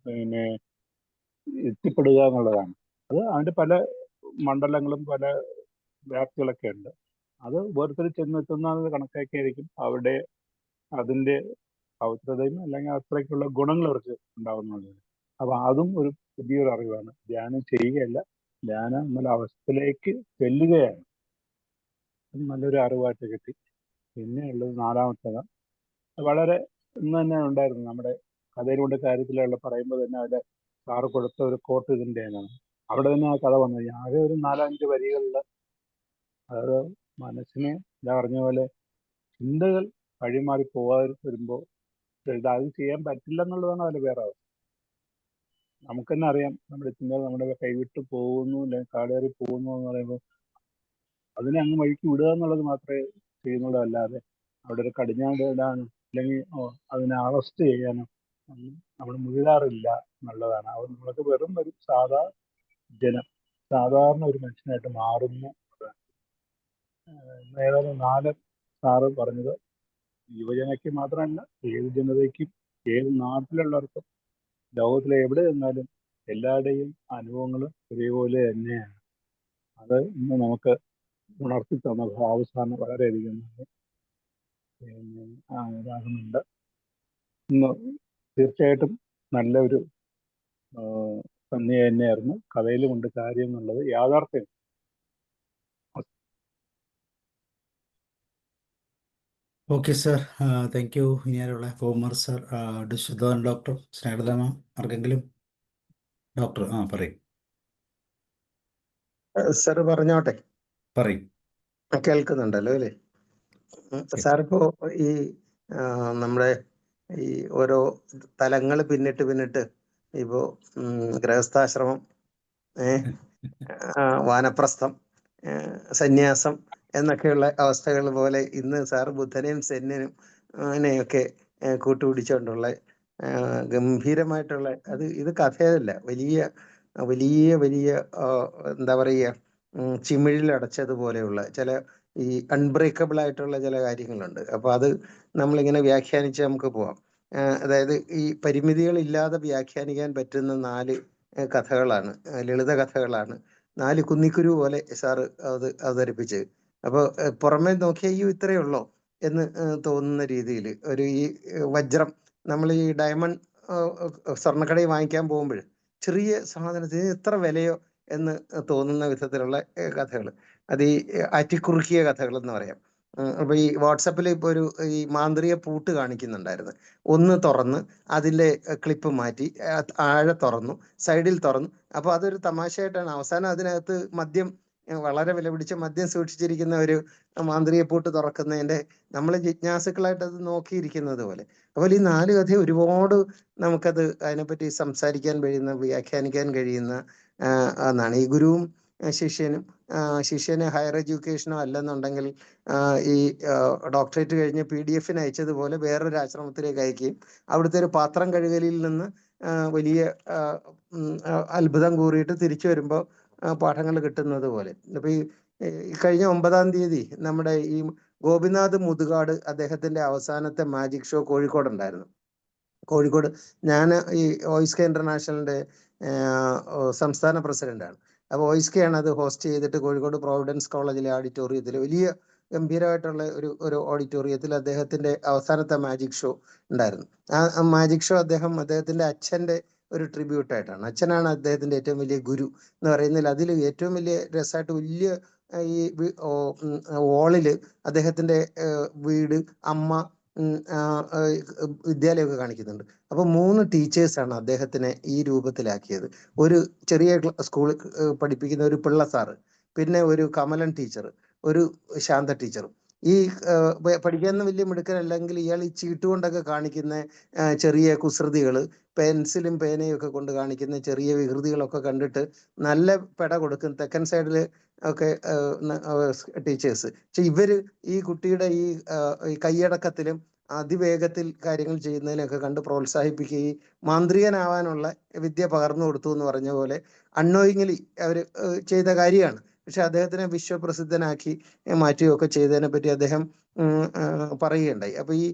പിന്നെ എത്തിപ്പെടുക എന്നുള്ളതാണ്. അത് അതിൻ്റെ പല മണ്ഡലങ്ങളും പല വ്യാപ്തികളൊക്കെ ഉണ്ട്. അത് ഓരോരുത്തർ ചെന്നെത്തുന്നത് കണക്കാക്കിയായിരിക്കും അവിടെ അതിൻ്റെ പവിത്രതയും അല്ലെങ്കിൽ അത്രയ്ക്കുള്ള ഗുണങ്ങൾ അവർക്ക് ഉണ്ടാവുന്നത്. അപ്പം അതും ഒരു പുതിയൊരു അറിവാണ്. ധ്യാനം ചെയ്യുകയല്ല, ധ്യാനം എന്നുള്ള അവസ്ഥയിലേക്ക് ചെല്ലുകയാണ്. അത് നല്ലൊരു അറിവായിട്ട് കിട്ടി. പിന്നെ ഉള്ളത് നാലാമത്തേത് വളരെ ഇന്ന് തന്നെ ഉണ്ടായിരുന്നു നമ്മുടെ കഥയിലുണ്ട് കാര്യത്തിലുള്ള പറയുമ്പോൾ തന്നെ അതിൽ സാറ് കൊടുത്ത ഒരു കോട്ട് ഇതിൻ്റെയാണ്. അവിടെ തന്നെ ആ കഥ വന്നത് ആകെ ഒരു 4-5 വരികളിൽ. അതായത് മനസ്സിനെ ഇതാ പറഞ്ഞ പോലെ ചിന്തകൾ വഴിമാറി പോകാതെ വരുമ്പോൾ അത് ചെയ്യാൻ പറ്റില്ല എന്നുള്ളതാണ് അതിൽ വേറെ അവസ്ഥ. നമുക്ക് തന്നെ അറിയാം നമ്മുടെ ചിന്തകൾ നമ്മുടെ കൈവിട്ട് പോകുന്നു അല്ലെങ്കിൽ കാടേറി പോകുന്നു എന്ന് പറയുമ്പോൾ അതിനെ അങ്ങ് വഴിക്ക് വിടുക എന്നുള്ളത് മാത്രമേ ചെയ്യുന്നുള്ളൂ. അല്ലാതെ അവിടെ ഒരു കടിഞ്ഞാണ് ഇടാനോ അല്ലെങ്കിൽ അതിനെ അറസ്റ്റ് ചെയ്യാനോ നമ്മൾ മുഴുകാറില്ല എന്നുള്ളതാണ്. അത് നമ്മളൊക്കെ വെറും ഒരു സാധാരണ ഒരു മനുഷ്യനായിട്ട് മാറുന്നു. ഏതായാലും 4 സാറ് പറഞ്ഞത് യുവജനയ്ക്ക് മാത്രമല്ല, ഏത് ജനതയ്ക്കും ഏത് നാട്ടിലുള്ളവർക്കും ലോകത്തിലെ എവിടെ നിന്നാലും എല്ലാവരുടെയും അനുഭവങ്ങൾ ഒരേപോലെ തന്നെയാണ്. അത് ഇന്ന് നമുക്ക് ഉണർത്തി തന്ന അവസാനം വളരെയധികം പിന്നെ ഇതാകുന്നുണ്ട്. ഇന്ന് തീർച്ചയായിട്ടും നല്ലൊരു സന്ധ്യ തന്നെയായിരുന്നു. കഥയിലുമുണ്ട് കാര്യം എന്നുള്ളത് യാഥാർത്ഥ്യം. Okay sir, thank you. ഇനിയുള്ള ഫോമർ സർ ഡോക്ടർ സ്നേഹദാമ ആർക്കെങ്കിലും? ഡോക്ടർ പറയും. സാർ പറഞ്ഞോട്ടെ. പറയും. കേൾക്കുന്നുണ്ടല്ലോ അല്ലേ? സാറിപ്പോ ഈ നമ്മുടെ ഈ ഓരോ തലങ്ങൾ പിന്നിട്ട് ഇപ്പോ ഗൃഹസ്ഥാശ്രമം, വാനപ്രസ്ഥം, സന്യാസം എന്നൊക്കെയുള്ള അവസ്ഥകൾ പോലെ ഇന്ന് സാർ ബുദ്ധനെയും സെന്നിനും ഒക്കെ കൂട്ടുപിടിച്ചുകൊണ്ടുള്ള ഗംഭീരമായിട്ടുള്ള ഇത് കഥയല്ല, വലിയ വലിയ വലിയ എന്താ പറയുക, ചിമിഴിലടച്ചതുപോലെയുള്ള ചില ഈ അൺബ്രേക്കബിൾ ആയിട്ടുള്ള ചില കാര്യങ്ങളുണ്ട്. അപ്പോൾ അത് നമ്മളിങ്ങനെ വ്യാഖ്യാനിച്ച് നമുക്ക് പോവാം. അതായത് ഈ പരിമിതികളില്ലാതെ വ്യാഖ്യാനിക്കാൻ പറ്റുന്ന 4 കഥകളാണ്, ലളിത കഥകളാണ്. 4 കുന്നിക്കുരു പോലെ സാറ് അത് അവതരിപ്പിച്ചത്. അപ്പോൾ പുറമേ നോക്കിയാൽ ഇത്രയേ ഉള്ളോ എന്ന് തോന്നുന്ന രീതിയിൽ ഒരു ഈ വജ്രം, നമ്മൾ ഈ ഡയമണ്ട് സ്വർണ്ണക്കടയിൽ വാങ്ങിക്കാൻ പോകുമ്പോൾ ചെറിയ സാധനത്തിന് എത്ര വിലയോ എന്ന് തോന്നുന്ന വിധത്തിലുള്ള കഥകൾ, അത് ഈ അറ്റിക്കുറുക്കിയ കഥകൾ എന്ന് പറയാം. അപ്പോൾ ഈ വാട്സപ്പിൽ ഇപ്പോൾ ഒരു ഈ മാന്ത്രിക പൂട്ട് കാണിക്കുന്നുണ്ടായിരുന്നു. ഒന്ന് തുറന്ന് അതിൻ്റെ ക്ലിപ്പ് മാറ്റി ആഴെ തുറന്നു, സൈഡിൽ തുറന്നു. അപ്പോൾ അതൊരു തമാശയായിട്ടാണ്. അവസാനം അതിനകത്ത് മദ്യം, വളരെ വില പിടിച്ച മദ്യം സൂക്ഷിച്ചിരിക്കുന്ന ഒരു മാന്ത്രിക പൂട്ട് തുറക്കുന്നതിൻ്റെ നമ്മൾ ജിജ്ഞാസുക്കളായിട്ട് അത് നോക്കിയിരിക്കുന്നത് പോലെ. അതുപോലെ ഈ 4 കഥ ഒരുപാട് നമുക്കത് അതിനെപ്പറ്റി സംസാരിക്കാൻ കഴിയുന്ന, വ്യാഖ്യാനിക്കാൻ കഴിയുന്ന എന്നാണ്. ഈ ഗുരുവും ശിഷ്യനും, ശിഷ്യന് ഹയർ എഡ്യൂക്കേഷനോ അല്ലെന്നുണ്ടെങ്കിൽ ഈ ഡോക്ടറേറ്റ് കഴിഞ്ഞ് PDF അയച്ചതുപോലെ വേറൊരു ആശ്രമത്തിലേക്ക് അയക്കുകയും അവിടുത്തെ ഒരു പാത്രം കഴുകലിൽ നിന്ന് വലിയ അത്ഭുതം കൂറിയിട്ട് തിരിച്ചു വരുമ്പോൾ പാഠങ്ങൾ കിട്ടുന്നത് പോലെ. അപ്പോൾ ഈ കഴിഞ്ഞ 9-ാം തീയതി നമ്മുടെ ഈ ഗോപിനാഥ് മുതുകാട് അദ്ദേഹത്തിൻ്റെ അവസാനത്തെ മാജിക് ഷോ കോഴിക്കോടുണ്ടായിരുന്നു. കോഴിക്കോട് ഞാൻ ഈ ഓയിസ്കെ ഇൻ്റർനാഷണലിൻ്റെ സംസ്ഥാന പ്രസിഡൻ്റാണ്. അപ്പോൾ ഓയിസ്കെയാണ് അത് ഹോസ്റ്റ് ചെയ്തിട്ട് കോഴിക്കോട് പ്രോവിഡൻസ് കോളേജിലെ ഓഡിറ്റോറിയത്തിൽ വലിയ ഗംഭീരമായിട്ടുള്ള ഒരു ഓഡിറ്റോറിയത്തിൽ അദ്ദേഹത്തിന്റെ അവസാനത്തെ മാജിക് ഷോ ഉണ്ടായിരുന്നു. ആ മാജിക് ഷോ അദ്ദേഹത്തിന്റെ അച്ഛന്റെ ഒരു ട്രിബ്യൂട്ട് ആയിട്ടാണ്. അച്ഛനാണ് അദ്ദേഹത്തിന്റെ ഏറ്റവും വലിയ ഗുരു എന്ന് പറയുന്നതിൽ. അതിൽ ഏറ്റവും വലിയ രസമായിട്ട് വലിയ ഈ വോളില് അദ്ദേഹത്തിന്റെ വീട്, അമ്മ, വിദ്യാലയമൊക്കെ കാണിക്കുന്നുണ്ട്. അപ്പൊ 3 ടീച്ചേഴ്സാണ് അദ്ദേഹത്തിനെ ഈ രൂപത്തിലാക്കിയത്. ഒരു ചെറിയ സ്കൂൾ പഠിപ്പിക്കുന്ന ഒരു പിള്ള സാറ്, പിന്നെ ഒരു കമലൻ ടീച്ചർ, ഒരു ശാന്ത ടീച്ചറും. ഈ പഠിക്കാൻ വലിയ മിടുക്കനല്ലെങ്കിൽ ഇയാൾ ഈ ചീട്ടുകൊണ്ടൊക്കെ കാണിക്കുന്ന ചെറിയ കുസൃതികള്, പെൻസിലും പേനയും ഒക്കെ കൊണ്ട് കാണിക്കുന്ന ചെറിയ വികൃതികളൊക്കെ കണ്ടിട്ട് നല്ല പെട കൊടുക്കും തെക്കൻ സൈഡില് ഒക്കെ ടീച്ചേഴ്സ്. പക്ഷെ ഇവര് ഈ കുട്ടിയുടെ ഈ കൈയടക്കത്തിലും അതിവേഗത്തിൽ കാര്യങ്ങൾ ചെയ്യുന്നതിനൊക്കെ കണ്ട് പ്രോത്സാഹിപ്പിക്കുകയും മാന്ത്രികനാവാനുള്ള വിദ്യ പകർന്നു കൊടുത്തു എന്ന് പറഞ്ഞ പോലെ അൺനോയിങ്ലി അവർ ചെയ്ത കാര്യമാണ്. പക്ഷെ അദ്ദേഹത്തിനെ വിശ്വപ്രസിദ്ധനാക്കി മാറ്റുകയൊക്കെ ചെയ്തതിനെ പറ്റി അദ്ദേഹം പറയുകയുണ്ടായി. അപ്പൊ ഈ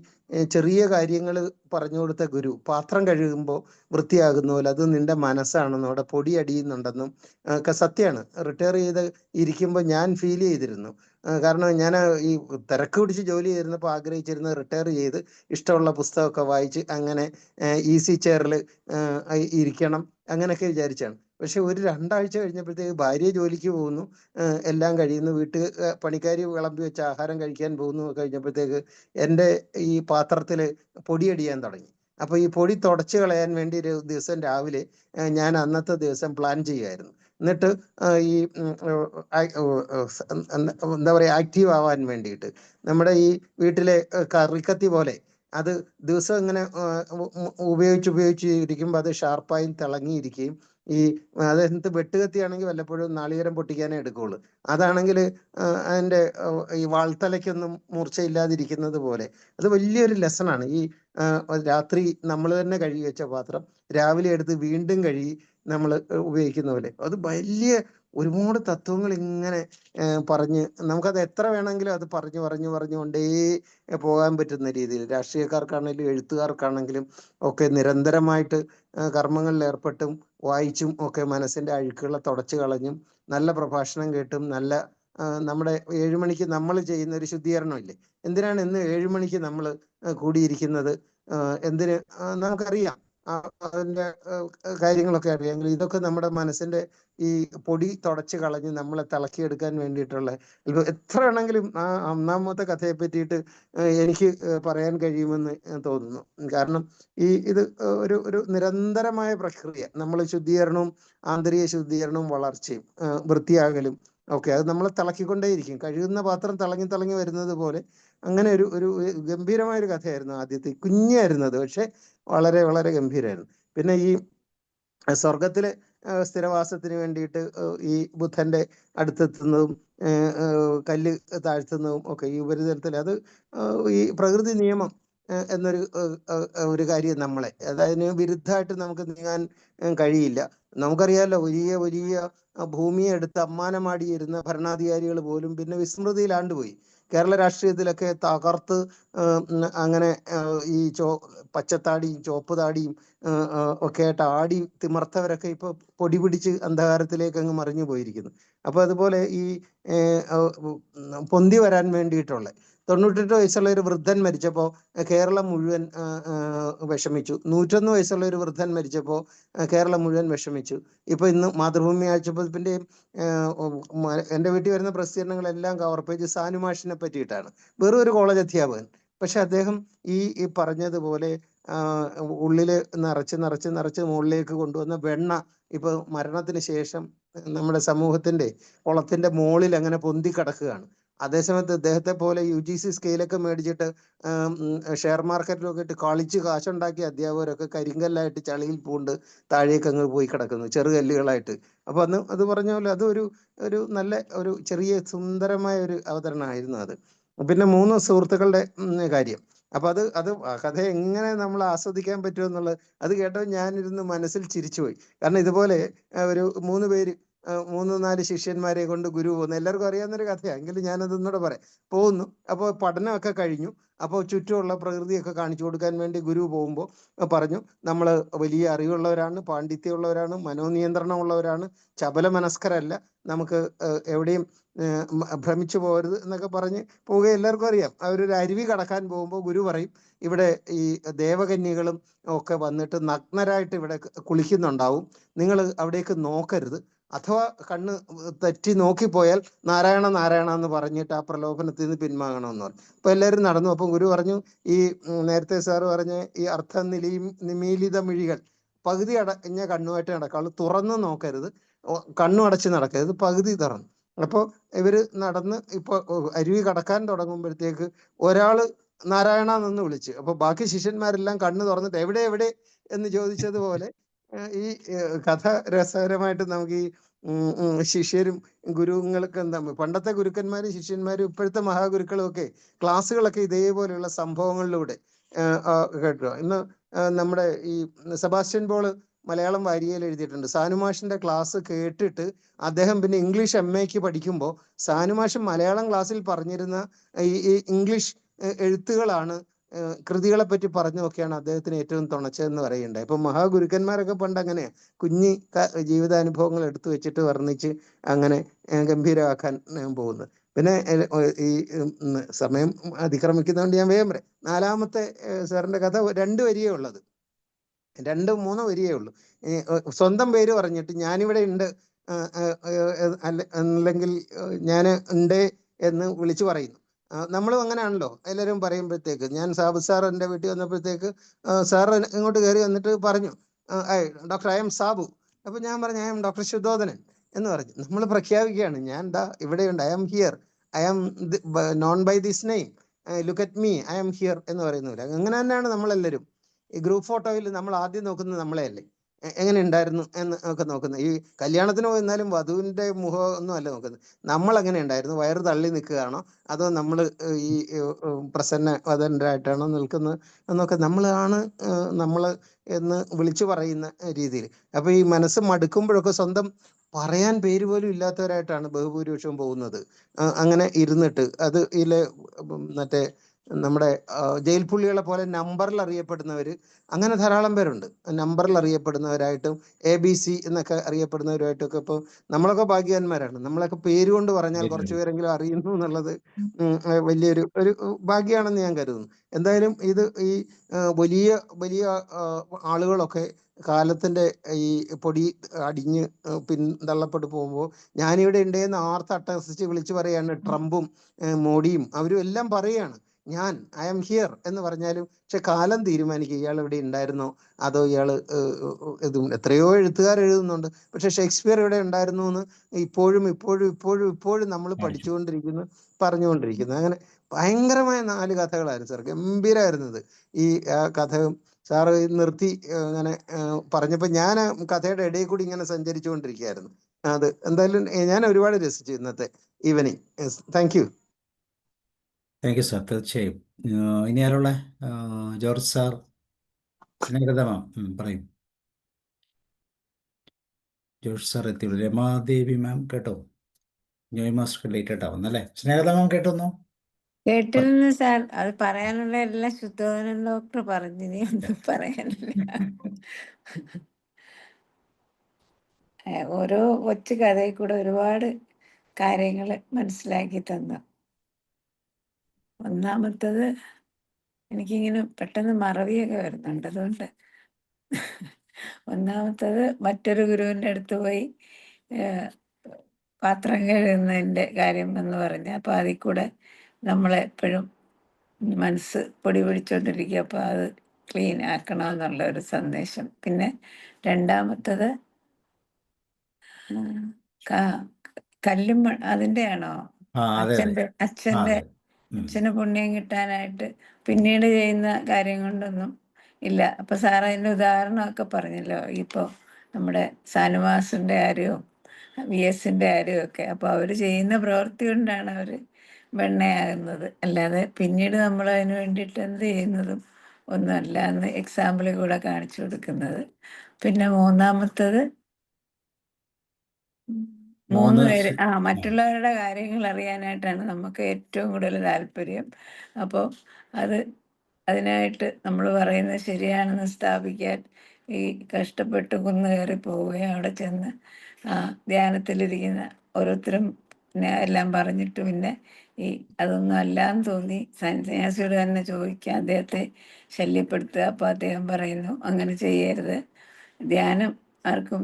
ചെറിയ കാര്യങ്ങൾ പറഞ്ഞു കൊടുത്ത ഗുരു പാത്രം കഴുകുമ്പോൾ വൃത്തിയാകുന്ന പോലെ അത് നിന്റെ മനസ്സാണെന്നും അവിടെ പൊടി അടിയുന്നുണ്ടെന്നും ഒക്കെ സത്യമാണ്. റിട്ടയർ ചെയ്ത് ഇരിക്കുമ്പോൾ ഞാൻ ഫീൽ ചെയ്തിരുന്നു. കാരണം ഞാൻ ഈ തിരക്ക് പിടിച്ച് ജോലി ചെയ്തിരുന്നപ്പോൾ ആഗ്രഹിച്ചിരുന്നത് റിട്ടയർ ചെയ്ത് ഇഷ്ടമുള്ള പുസ്തകമൊക്കെ വായിച്ച് അങ്ങനെ ഈസി ചെയറിൽ ഇരിക്കണം, അങ്ങനെയൊക്കെ വിചാരിച്ചാണ്. പക്ഷെ ഒരു 2 ആഴ്ച കഴിഞ്ഞപ്പോഴത്തേക്ക് ഭാര്യ ജോലിക്ക് പോകുന്നു, എല്ലാം കഴിയുന്നു, പണിക്കാരി വിളമ്പി വെച്ച ആഹാരം കഴിക്കാൻ പോകുന്നു കഴിഞ്ഞപ്പോഴത്തേക്ക് എൻ്റെ ഈ പാത്രത്തിൽ പൊടിയടിയാൻ തുടങ്ങി. അപ്പൊ ഈ പൊടി തുടച്ചു കളയാൻ വേണ്ടി ഒരു ദിവസം രാവിലെ ഞാൻ അന്നത്തെ ദിവസം പ്ലാൻ ചെയ്യുമായിരുന്നു. എന്നിട്ട് ഈ എന്താ പറയുക, ആക്റ്റീവ് ആവാൻ വേണ്ടിയിട്ട് നമ്മുടെ ഈ വീട്ടിലെ കറിക്കത്തി പോലെ അത് ദിവസം ഇങ്ങനെ ഉപയോഗിച്ച് ഇരിക്കുമ്പോൾ അത് ഷാർപ്പായി തിളങ്ങിയിരിക്കുകയും, ഈ അതെന്ത് വെട്ടുകത്തിയാണെങ്കിൽ വല്ലപ്പോഴും നാളികേരം പൊട്ടിക്കാനേ എടുക്കുകയുള്ളൂ. അതാണെങ്കിൽ അതിൻ്റെ ഈ വാൾത്തലയ്ക്കൊന്നും മൂർച്ചയില്ലാതിരിക്കുന്നത് പോലെ. അത് വലിയൊരു ലെസണാണ്. ഈ രാത്രി നമ്മൾ തന്നെ കഴുകി വെച്ച പാത്രം രാവിലെ എടുത്ത് വീണ്ടും കഴുകി നമ്മൾ ഉപയോഗിക്കുന്ന പോലെ. അത് വലിയ ഒരുപാട് തത്വങ്ങൾ ഇങ്ങനെ പറഞ്ഞ് നമുക്കത് എത്ര വേണമെങ്കിലും അത് പറഞ്ഞുകൊണ്ടേ പോകാൻ പറ്റുന്ന രീതിയിൽ രാഷ്ട്രീയക്കാർക്കാണെങ്കിലും എഴുത്തുകാർക്കാണെങ്കിലും ഒക്കെ നിരന്തരമായിട്ട് കർമ്മങ്ങളിൽ ഏർപ്പെട്ടും വായിച്ചും ഒക്കെ മനസ്സിന്റെ അഴുക്കുകളെ തുടച്ചു കളഞ്ഞും നല്ല പ്രഭാഷണം കേട്ടും നല്ല നമ്മുടെ 7 മണിക്ക് നമ്മൾ ചെയ്യുന്ന ഒരു ശുദ്ധീകരണം ഇല്ലേ, എന്തിനാണ് ഇന്ന് 7 മണിക്ക് നമ്മൾ കൂടിയിരിക്കുന്നത്? എന്തിന്? നമുക്കറിയാം അതിന്റെ കാര്യങ്ങളൊക്കെ അറിയാമെങ്കിൽ ഇതൊക്കെ നമ്മുടെ മനസ്സിന്റെ ഈ പൊടി തുടച്ചു കളഞ്ഞ് നമ്മളെ തിളക്കിയെടുക്കാൻ വേണ്ടിയിട്ടുള്ള എത്ര വേണമെങ്കിലും ആ 1-ാമത്തെ കഥയെ പറ്റിയിട്ട് എനിക്ക് പറയാൻ കഴിയുമെന്ന് തോന്നുന്നു. കാരണം ഇത് ഒരു നിരന്തരമായ പ്രക്രിയ. നമ്മൾ ശുദ്ധീകരണവും ആന്തരിക ശുദ്ധീകരണവും വളർച്ചയും വൃത്തിയാകലും ഒക്കെ അത് നമ്മളെ തിളക്കിക്കൊണ്ടേയിരിക്കും. കഴുകുന്ന പാത്രം തിളങ്ങി വരുന്നത് പോലെ അങ്ങനെ ഒരു ഗംഭീരമായൊരു കഥയായിരുന്നു ആദ്യത്തെ. കുഞ്ഞായിരുന്നത്, പക്ഷെ വളരെ വളരെ ഗംഭീരമായിരുന്നു. പിന്നെ ഈ സ്വർഗത്തിലെ സ്ഥിരവാസത്തിന് വേണ്ടിയിട്ട് ഈ ബുദ്ധന്റെ അടുത്തെത്തുന്നതും കല്ല് താഴ്ത്തുന്നതും ഒക്കെ ഈ ഉപരിതലത്തിൽ അത് ഈ പ്രകൃതി നിയമം എന്നൊരു കാര്യം നമ്മളെ അതായത് വിരുദ്ധമായിട്ട് നമുക്ക് നീങ്ങാൻ കഴിയില്ല. നമുക്കറിയാമല്ലോ, വലിയ വലിയ ഭൂമിയെ എടുത്ത് അമ്മാനമാടിയിരുന്ന ഭരണാധികാരികൾ പോലും പിന്നെ വിസ്മൃതിയിലാണ്ടുപോയി. കേരള രാഷ്ട്രീയത്തിലൊക്കെ തകർത്ത് അങ്ങനെ ഈ പച്ചത്താടിയും ചുവപ്പ് താടിയും ഒക്കെ ആയിട്ട് ആടി തിമർത്തവരൊക്കെ ഇപ്പൊ പൊടി പിടിച്ച് അന്ധകാരത്തിലേക്ക് അങ്ങ് മറിഞ്ഞു പോയിരിക്കുന്നു. അപ്പൊ അതുപോലെ ഈ പൊന്തി വരാൻ വേണ്ടിയിട്ടുള്ള 98 വയസ്സുള്ള ഒരു വൃദ്ധൻ മരിച്ചപ്പോൾ കേരളം മുഴുവൻ വിഷമിച്ചു. 101 വയസ്സുള്ള ഒരു വൃദ്ധൻ മരിച്ചപ്പോൾ കേരളം മുഴുവൻ വിഷമിച്ചു. ഇപ്പൊ ഇന്ന് മാതൃഭൂമി ആഴ്ചപ്പതിപ്പിന്റെയും എൻ്റെ വീട്ടിൽ വരുന്ന പ്രസിദ്ധീകരണങ്ങളെല്ലാം കവർ പേജ് സാനുമാഷിനെ പറ്റിയിട്ടാണ്. വെറും ഒരു കോളേജ് അധ്യാപകൻ, പക്ഷെ അദ്ദേഹം ഈ പറഞ്ഞതുപോലെ ഉള്ളില് നിറച്ച് മുകളിലേക്ക് കൊണ്ടുവന്ന വെണ്ണ ഇപ്പൊ മരണത്തിന് ശേഷം നമ്മുടെ സമൂഹത്തിന്റെ കുളത്തിന്റെ മുകളിൽ അങ്ങനെ പൊന്തി കിടക്കുകയാണ്. അതേസമയത്ത് ഇദ്ദേഹത്തെ പോലെ UGC സ്കെയിലൊക്കെ മേടിച്ചിട്ട് ഷെയർ മാർക്കറ്റിലൊക്കെ ഇട്ട് കളിച്ച് കാശുണ്ടാക്കിയ അധ്യാപകരൊക്കെ കരിങ്കല്ലായിട്ട് ചളിയിൽ പൂണ്ട് താഴേക്ക് അങ്ങ് പോയി കിടക്കുന്നു, ചെറുകല്ലുകളായിട്ട്. അപ്പൊ അത് പറഞ്ഞ പോലെ ഒരു നല്ല ഒരു ചെറിയ സുന്ദരമായ ഒരു അവതരണമായിരുന്നു അത്. പിന്നെ 3 സുഹൃത്തുക്കളുടെ കാര്യം. അപ്പൊ അത് കഥ എങ്ങനെ നമ്മൾ ആസ്വദിക്കാൻ പറ്റുമെന്നുള്ളത് അത് കേട്ടോ ഞാനിരുന്ന് മനസ്സിൽ ചിരിച്ചുപോയി. കാരണം ഇതുപോലെ ഒരു 3 പേര് 3-4 ശിഷ്യന്മാരെ കൊണ്ട് ഗുരു പോകുന്നു. എല്ലാവർക്കും അറിയാവുന്നൊരു കഥയാണ്, എങ്കിലും ഞാനത് ഒന്നുകൂടെ പറയാം. പോകുന്നു, അപ്പോൾ പഠനമൊക്കെ കഴിഞ്ഞു, അപ്പോൾ ചുറ്റുമുള്ള പ്രകൃതിയൊക്കെ കാണിച്ചു കൊടുക്കാൻ വേണ്ടി ഗുരു പോകുമ്പോൾ പറഞ്ഞു, നമ്മൾ വലിയ അറിവുള്ളവരാണ്, പാണ്ഡിത്യമുള്ളവരാണ്, മനോനിയന്ത്രണമുള്ളവരാണ്, ചപല മനസ്കരല്ല, നമുക്ക് എവിടെയും ഭ്രമിച്ചു പോകരുത് എന്നൊക്കെ പറഞ്ഞ് പോവുക. എല്ലാവർക്കും അറിയാം. അവരൊരു അരുവി കടക്കാൻ പോകുമ്പോൾ ഗുരു പറയും, ഇവിടെ ഈ ദേവകന്യകളും ഒക്കെ വന്നിട്ട് നഗ്നരായിട്ട് ഇവിടെ കുളിക്കുന്നുണ്ടാവും, നിങ്ങൾ അവിടേക്ക് നോക്കരുത്, അഥവാ കണ്ണ് തെറ്റി നോക്കിപ്പോയാൽ നാരായണ നാരായണ എന്ന് പറഞ്ഞിട്ട് ആ പ്രലോഭനത്തിൽ നിന്ന് പിന്മാങ്ങണമെന്ന് പറഞ്ഞു. അപ്പോൾ എല്ലാവരും നടന്നു. അപ്പം ഗുരു പറഞ്ഞു, ഈ നേരത്തെ സാറ് പറഞ്ഞ ഈ നിമീലിത മിഴികൾ പകുതി അടഞ്ഞ കണ്ണുമായിട്ട് നടക്കാവുള്ളൂ, തുറന്ന് നോക്കരുത്, കണ്ണു അടച്ച് നടക്കരുത്, പകുതി തുറന്നു. അപ്പോൾ ഇവര് നടന്ന് ഇപ്പൊ അരുവി കടക്കാൻ തുടങ്ങുമ്പോഴത്തേക്ക് ഒരാള് നാരായണ എന്ന് വിളിച്ച്, അപ്പൊ ബാക്കി ശിഷ്യന്മാരെല്ലാം കണ്ണ് തുറന്നിട്ട് എവിടെ എവിടെ എന്ന് ചോദിച്ചതുപോലെ ഈ കഥ രസകരമായിട്ട് നമുക്ക് ഈ ശിഷ്യരും ഗുരുങ്ങൾക്ക് എന്താ, പണ്ടത്തെ ഗുരുക്കന്മാരും ശിഷ്യന്മാരും ഇപ്പോഴത്തെ മഹാഗുരുക്കളും ഒക്കെ ക്ലാസ്സുകളൊക്കെ ഇതേപോലെയുള്ള സംഭവങ്ങളിലൂടെ കേട്ടോ. ഇന്ന് നമ്മുടെ ഈ സെബാസ്റ്റ്യൻ പോള് മലയാളം വാരികയിൽ എഴുതിയിട്ടുണ്ട്, സാനുമാഷിന്റെ ക്ലാസ് കേട്ടിട്ട് അദ്ദേഹം പിന്നെ ഇംഗ്ലീഷ് MA പഠിക്കുമ്പോൾ സാനുമാഷ് മലയാളം ക്ലാസ്സിൽ പറഞ്ഞിരുന്ന ഈ ഇംഗ്ലീഷ് എഴുത്തുകളാണ്, കൃതികളെ പറ്റി പറഞ്ഞു നോക്കിയാണ് അദ്ദേഹത്തിന് ഏറ്റവും തുണച്ചതെന്ന് പറയുന്നുണ്ട്. ഇപ്പൊ മഹാഗുരുക്കന്മാരൊക്കെ പണ്ട് അങ്ങനെയാ, കുഞ്ഞി ജീവിതാനുഭവങ്ങൾ എടുത്തു വെച്ചിട്ട് വർണ്ണിച്ച് അങ്ങനെ ഗംഭീരമാക്കാൻ പോകുന്നത്. പിന്നെ ഈ സമയം അതിക്രമിക്കുന്നതുകൊണ്ട് ഞാൻ വേഗം പറയാം. 4-മത്തെ സാറിന്റെ കഥ 2 വരിയേ ഉള്ളത്, 2-3 വരിയേ ഉള്ളൂ. സ്വന്തം പേര് പറഞ്ഞിട്ട് ഞാനിവിടെ ഉണ്ട് അല്ലെങ്കിൽ ഞാൻ ഉണ്ട് എന്ന് വിളിച്ചു പറയുന്നു. നമ്മളും അങ്ങനെയാണല്ലോ, എല്ലാവരും പറയുമ്പോഴത്തേക്ക്. ഞാൻ സാബു സാർ എൻ്റെ വീട്ടിൽ വന്നപ്പോഴത്തേക്ക് സാർ ഇങ്ങോട്ട് കയറി വന്നിട്ട് പറഞ്ഞു, ഡോക്ടർ ഐ എം സാബു. അപ്പൊ ഞാൻ പറഞ്ഞു, ഐ എം ഡോക്ടർ ശുദ്ധോധനൻ എന്ന് പറഞ്ഞു. നമ്മൾ പ്രഖ്യാപിക്കുകയാണ്, ഞാൻ ഇവിടെയുണ്ട്, I'm here, I'm known by this name, look at me, I'm here എന്ന് പറയുന്നില്ല. അങ്ങനെ തന്നെയാണ് നമ്മളെല്ലാവരും. ഈ ഗ്രൂപ്പ് ഫോട്ടോയിൽ നമ്മൾ ആദ്യം നോക്കുന്നത് നമ്മളെ അല്ലേ, എങ്ങനെ ഉണ്ടായിരുന്നു എന്ന് ഒക്കെ നോക്കുന്നത്. ഈ കല്യാണത്തിന് പോയിരുന്നാലും വധുവിൻ്റെ മുഖം ഒന്നും അല്ല നോക്കുന്നത്, നമ്മൾ എങ്ങനെ ഉണ്ടായിരുന്നു, വയറ് തള്ളി നിൽക്കുകയാണോ അതോ നമ്മൾ ഈ പ്രസന്ന വധനരായിട്ടാണോ നിൽക്കുന്നത് എന്നൊക്കെ നമ്മളാണ് നമ്മൾ എന്ന് വിളിച്ചു പറയുന്ന രീതിയിൽ. അപ്പൊ ഈ മനസ്സ് മടുക്കുമ്പോഴൊക്കെ സ്വന്തം പറയാൻ പേര് പോലും ഇല്ലാത്തവരായിട്ടാണ് ബഹുഭൂരിപക്ഷവും പോകുന്നത്. അങ്ങനെ ഇരുന്നിട്ട് അത് ഇതിലെ മറ്റേ നമ്മുടെ ജയിൽ പുള്ളികളെ പോലെ നമ്പറിൽ അറിയപ്പെടുന്നവർ, അങ്ങനെ ധാരാളം പേരുണ്ട്. നമ്പറിൽ അറിയപ്പെടുന്നവരായിട്ടും ABC എന്നൊക്കെ അറിയപ്പെടുന്നവരായിട്ടൊക്കെ ഇപ്പോൾ നമ്മളൊക്കെ ഭാഗ്യവാന്മാരാണ്. നമ്മളൊക്കെ പേര് കൊണ്ട് പറഞ്ഞാൽ കുറച്ചു പേരെങ്കിലും അറിയുന്നു എന്നുള്ളത് വലിയൊരു ഭാഗ്യമാണെന്ന് ഞാൻ കരുതുന്നു. എന്തായാലും ഇത് ഈ വലിയ വലിയ ആളുകളൊക്കെ കാലത്തിന്റെ ഈ പൊടി അടിഞ്ഞ് പിന്തള്ളപ്പെട്ടു പോകുമ്പോൾ ഞാനിവിടെ ഉണ്ടെന്ന് ആർത്തട്ടഹസിച്ച് വിളിച്ചു പറയാണ്. ട്രംപും മോഡിയും അവരും എല്ലാം പറയാണ് ഞാൻ ഐ എം ഹിയർ എന്ന് പറഞ്ഞാലും, പക്ഷെ കാലം തീരുമാനിക്കുക ഇയാൾ ഇവിടെ ഉണ്ടായിരുന്നോ അതോ ഇയാൾ ഇതും. എത്രയോ എഴുത്തുകാർ എഴുതുന്നുണ്ട്, പക്ഷെ ഷേക്സ്പിയർ ഇവിടെ ഉണ്ടായിരുന്നു എന്ന് ഇപ്പോഴും നമ്മൾ പഠിച്ചുകൊണ്ടിരിക്കുന്നു, പറഞ്ഞുകൊണ്ടിരിക്കുന്നു. അങ്ങനെ ഭയങ്കരമായ 4 കഥകളായിരുന്നു സാർ, ഗംഭീരമായിരുന്നത്. ഈ കഥയും സാറ് നിർത്തി അങ്ങനെ പറഞ്ഞപ്പോൾ ഞാൻ കഥയുടെ ഇടയിൽ കൂടി ഇങ്ങനെ സഞ്ചരിച്ചുകൊണ്ടിരിക്കുകയായിരുന്നു. അത് എന്തായാലും ഞാൻ ഒരുപാട് രസിച്ചു ഇന്നത്തെ evening. Thank you. Thank you sir, തീർച്ചയായും. ഇനി ആരുള്ള? ജോർജ് സാർ, സ്നേഹിതമാം പറയും. ജോർജ് സാർ എത്തിയുള്ളൂ. രമാദേവി മാം കേട്ടോ? ജോയ് മാസ്റ്റർ ലേറ്റ് ആയിട്ടാവുന്നല്ലേ? സ്നേഹിത മാം കേട്ടോന്നോ? കേട്ടിരുന്നു സാർ. അത് പറയാനുള്ള എല്ലാം ശുദ്ധോധനൻ ഡോക്ടർ പറഞ്ഞു, നീ ഒന്നും പറയാനില്ല. ഓരോ കൊച്ചു കഥയിൽ കൂടെ ഒരുപാട് കാര്യങ്ങൾ മനസ്സിലാക്കി തന്നു. ഒന്നാമത്തത് എനിക്കിങ്ങനെ പെട്ടെന്ന് മറവിയൊക്കെ വരുന്നുണ്ട്, അതുകൊണ്ട് ഒന്നാമത്തത് മറ്റൊരു ഗുരുവിൻ്റെ അടുത്ത് പോയി പാത്രം കഴുകുന്നതിൻ്റെ കാര്യം എന്ന് പറഞ്ഞു. അപ്പോൾ അതിൽ കൂടെ നമ്മളെപ്പോഴും മനസ്സ് പൊടി പിടിച്ചുകൊണ്ടിരിക്കുക, അപ്പോൾ അത് ക്ലീൻ ആക്കണമെന്നുള്ള ഒരു സന്ദേശം. പിന്നെ രണ്ടാമത്തത് കല്ലും അതിൻ്റെ ആണോ, അച്ഛന് പുണ്യം കിട്ടാനായിട്ട് പിന്നീട് ചെയ്യുന്ന കാര്യം കൊണ്ടൊന്നും ഇല്ല. അപ്പൊ സാർ അതിൻ്റെ ഉദാഹരണമൊക്കെ പറഞ്ഞല്ലോ, ഇപ്പോൾ നമ്മുടെ സാനുമാസിൻ്റെ കാര്യവും VSന്റെ കാര്യവും ഒക്കെ. അപ്പോൾ അവർ ചെയ്യുന്ന പ്രവൃത്തി കൊണ്ടാണ് അവർ വെണ്ണയാകുന്നത്, അല്ലാതെ പിന്നീട് നമ്മൾ അതിന് വേണ്ടിയിട്ട് എന്ത് ചെയ്യുന്നതും ഒന്നുമല്ല എന്ന് എക്സാമ്പിളിൽ കൂടെ കാണിച്ചു കൊടുക്കുന്നത്. പിന്നെ മൂന്നാമത്തത് മൂന്ന് പേര് മറ്റുള്ളവരുടെ കാര്യങ്ങൾ അറിയാനായിട്ടാണ് നമുക്ക് ഏറ്റവും കൂടുതൽ താല്പര്യം. അപ്പോൾ അതിനായിട്ട് നമ്മൾ പറയുന്നത് ശരിയാണെന്ന് സ്ഥാപിക്കാൻ ഈ കഷ്ടപ്പെട്ട് കുന്ന് കയറി പോവുകയും അവിടെ ചെന്ന് ധ്യാനത്തിലിരിക്കുന്ന ഓരോരുത്തരും എല്ലാം പറഞ്ഞിട്ട് പിന്നെ അതൊന്നും അല്ലാന്ന് തോന്നി സന്യാസിയോട് തന്നെ ചോദിക്കുക, അദ്ദേഹത്തെ ശല്യപ്പെടുത്തുക. അപ്പോൾ അദ്ദേഹം പറയുന്നു അങ്ങനെ ചെയ്യരുത്, ധ്യാനം ആർക്കും